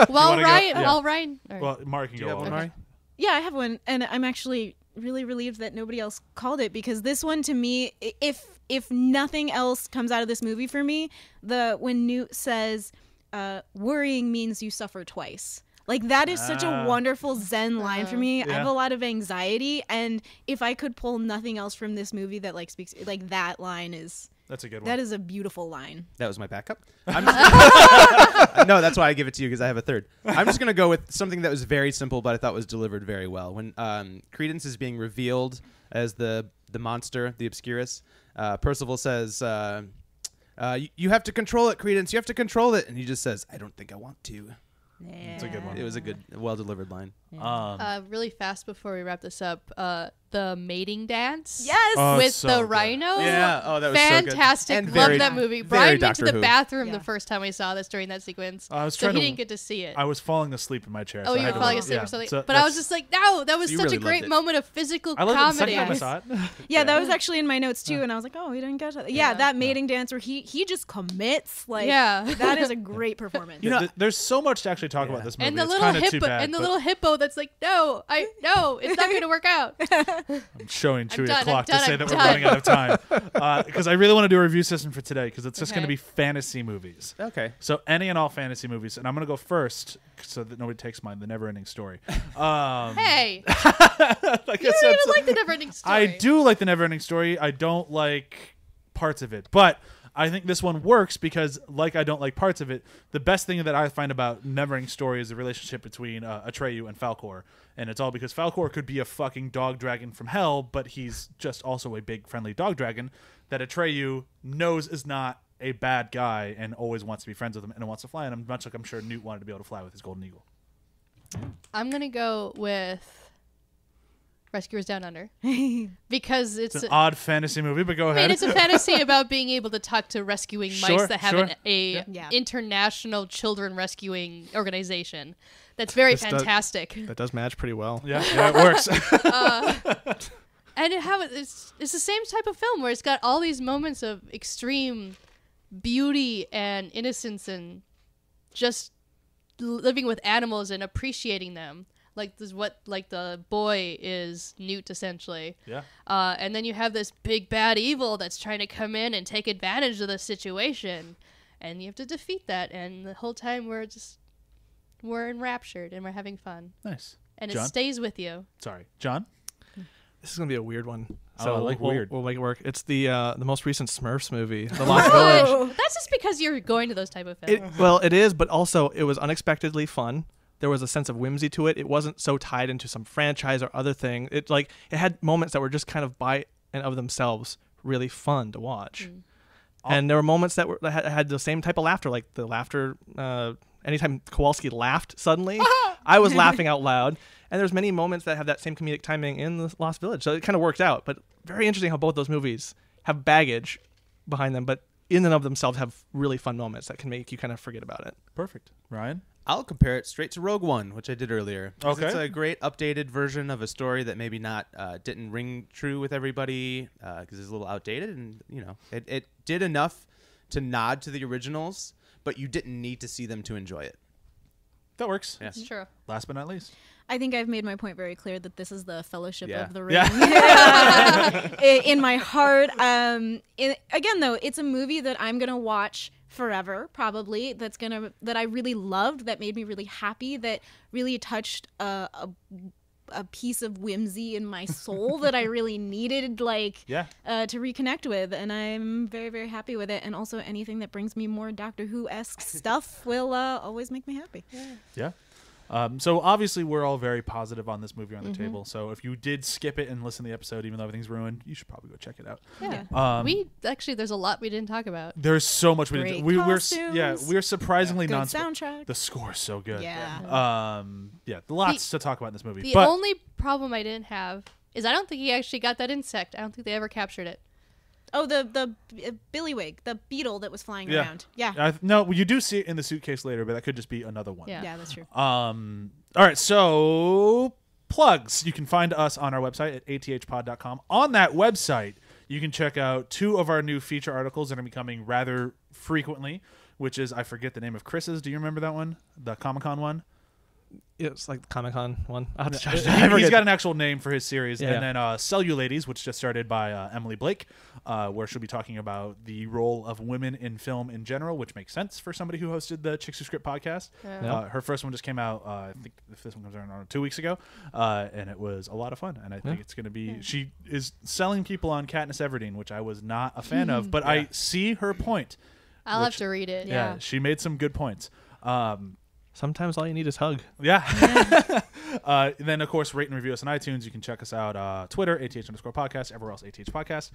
While wanna go? Ryan, Yeah. while Ryan, all right. Well, Mark can Do go. you have one, on. Mari? Yeah, I have one, and I'm actually really relieved that nobody else called it, because this one to me, if nothing else comes out of this movie for me, when Newt says, "Worrying means you suffer twice." Like that is such a wonderful Zen line for me. I have Yeah. a lot of anxiety, and if I could pull nothing else from this movie that like speaks, like that line is That's a good one. that is a beautiful line. That was my backup. I'm just no, that's why I give it to you, because I have a third. I'm just gonna go with something that was very simple, but I thought was delivered very well. When Credence is being revealed as the monster, the Obscurus, Percival says, "You have to control it, Credence. You have to control it," and he just says, "I don't think I want to." It's a good one. It was a good, well delivered line. Really fast before we wrap this up, the mating dance. Yes. Oh, with it's so the good. rhino. Yeah. Oh, that was so good. fantastic. And Love very- that movie. very Brian went to Doctor the Who. bathroom Yeah. the first time we saw this during that sequence, I was so trying he to- didn't get to see it. I was falling asleep in my chair. Oh, so I you had were to falling wait. asleep Yeah. or something. So But I was that's- just like, no, that was You such really a great loved it. moment of physical I loved it the comedy. second time I saw it. Yeah, that was actually in my notes too, and I was like, "Oh, he didn't get that." Yeah, Yeah. that mating dance where he just commits. Like, Yeah. that is a great performance. You know, There's so much to actually talk about this movie. And the It's little kinda too hippo, bad, and the but little hippo that's like, no, it's not going to work out. I'm showing Chewy done, a clock I'm to done, say I'm that we're done. running out of time. Because I really want to do a review system for today, because it's just going to Okay. be fantasy movies. okay. So any and all fantasy movies, and I'm going to go first so that nobody takes mine. The Never-Ending Story. Hey, Like you I don't said, even like the never-ending story. I do like the Never-Ending Story. I don't like parts of it, but I think this one works because, like I don't like parts of it, the best thing that I find about Neverending Story is the relationship between Atreyu and Falkor. And it's all because Falkor could be a fucking dog dragon from hell, but he's just also a big, friendly dog dragon that Atreyu knows is not a bad guy and always wants to be friends with him and wants to fly on him, much like I'm sure Newt wanted to be able to fly with his golden eagle. I'm going to go with Rescuers Down Under because It's an odd fantasy movie, but go I ahead. mean, it's a fantasy about being able to talk to rescuing Sure, mice that have sure. a Yeah. international children rescuing organization. That's very This does- fantastic. That does match pretty well. yeah, it works. And it's the same type of film where it's got all these moments of extreme beauty and innocence and just living with animals and appreciating them. Like this, what like the boy is Newt essentially. Yeah. And then you have this big bad evil that's trying to come in and take advantage of the situation, and you have to defeat that. And the whole time we're enraptured and we're having fun, Nice. and John? it stays with you. Sorry. John? This is gonna be a weird one. Oh, So I like we'll, weird. We'll make it work. It's the most recent Smurfs movie, The Lost But Village. that's just because you're going to those type of films. Well, it is, but also it was unexpectedly fun. There was a sense of whimsy to it. It wasn't so tied into some franchise or other thing. It had moments that were just kind of by and of themselves really fun to watch. And there were moments that had the same type of laughter, like the laughter. Anytime Kowalski laughed suddenly, I was laughing out loud. And there's many moments that have that same comedic timing in The Lost Village. So it kind of worked out. But very interesting how both those movies have baggage behind them, but in and of themselves have really fun moments that can make you kind of forget about it. Perfect. Ryan? I'll compare it straight to Rogue One, which I did earlier. 'Cause Okay. It's a great updated version of a story that maybe not didn't ring true with everybody because it's a little outdated, and it did enough to nod to the originals, but you didn't need to see them to enjoy it. That works. Yeah. It's true. Last but not least. I think I've made my point very clear that this is the Fellowship Yeah. of the Ring. Yeah. In my heart. Again, though, it's a movie that I'm gonna watch forever, probably. That I really loved. That made me really happy. That really touched a piece of whimsy in my soul that I really needed, to reconnect with. And I'm very, very happy with it. And also, anything that brings me more Doctor Who-esque stuff will always make me happy. Yeah. So obviously we're all very positive on this movie on the Mm-hmm. table. So if you did skip it and listen to the episode, even though everything's ruined, you should probably go check it out. Yeah. There's a lot we didn't talk about. There's so much we didn't. Great We're surprisingly Good non. soundtrack. The score is so good. Yeah. Lots to talk about in this movie. The but only problem I didn't have is I don't think he actually got that insect. I don't think they ever captured it. Oh, the billywig, the beetle that was flying around. Yeah. no, you do see it in the suitcase later, but that could just be another one. Yeah. Yeah, that's true. All right, so plugs. You can find us on our website at athpod.com. On that website, you can check out 2 of our new feature articles that are becoming rather frequently, which is, I forget the name of Chris's. Do you remember that one? The Comic-Con one? It's like the Comic-Con one. I'll have to check. He's got an actual name for his series. Yeah. And then Celluladies, which just started by Emily Blake, where she'll be talking about the role of women in film in general, which makes sense for somebody who hosted the Chicks Who Script podcast. Yeah. Her first one just came out, I think if this one comes around 2 weeks ago, and it was a lot of fun. And I think it's going to be... She is selling people on Katniss Everdeen, which I was not a fan of, but I see her point. I'll have to read it. Yeah, she made some good points. Sometimes all you need is hug. Yeah. Then, of course, rate and review us on iTunes. You can check us out Twitter, ATH_podcast, everywhere else, ATH Podcast.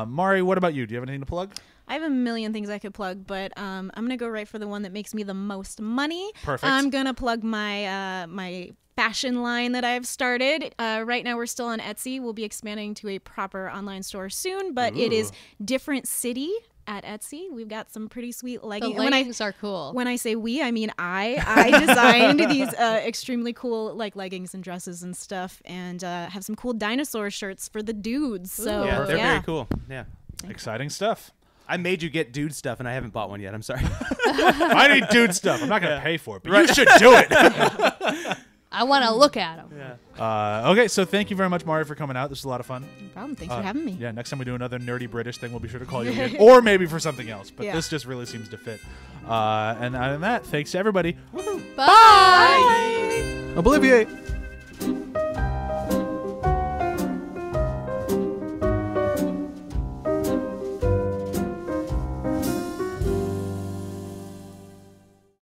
Mari, what about you? Do you have anything to plug? I have a million things I could plug, but I'm gonna go right for the one that makes me the most money. Perfect. I'm gonna plug my my fashion line that I've started. Right now we're still on Etsy. We'll be expanding to a proper online store soon, but it is Different City at Etsy. We've got some pretty sweet The leggings. leggings are cool. When I say we, I mean I designed these extremely cool leggings and dresses and stuff, and have some cool dinosaur shirts for the dudes. So Yeah, they're very cool. Yeah. Exciting stuff. I made you get dude stuff, and I haven't bought one yet. I'm sorry. I need dude stuff. I'm not going to pay for it, but you should do it. I want to look at them. Okay, so thank you very much, Mari, for coming out. This was a lot of fun. No problem. Thanks for having me. Yeah, next time we do another nerdy British thing, we'll be sure to call you again. Or maybe for something else. But Yeah. this just really seems to fit. And other than that, thanks to everybody. Bye. Obliviate.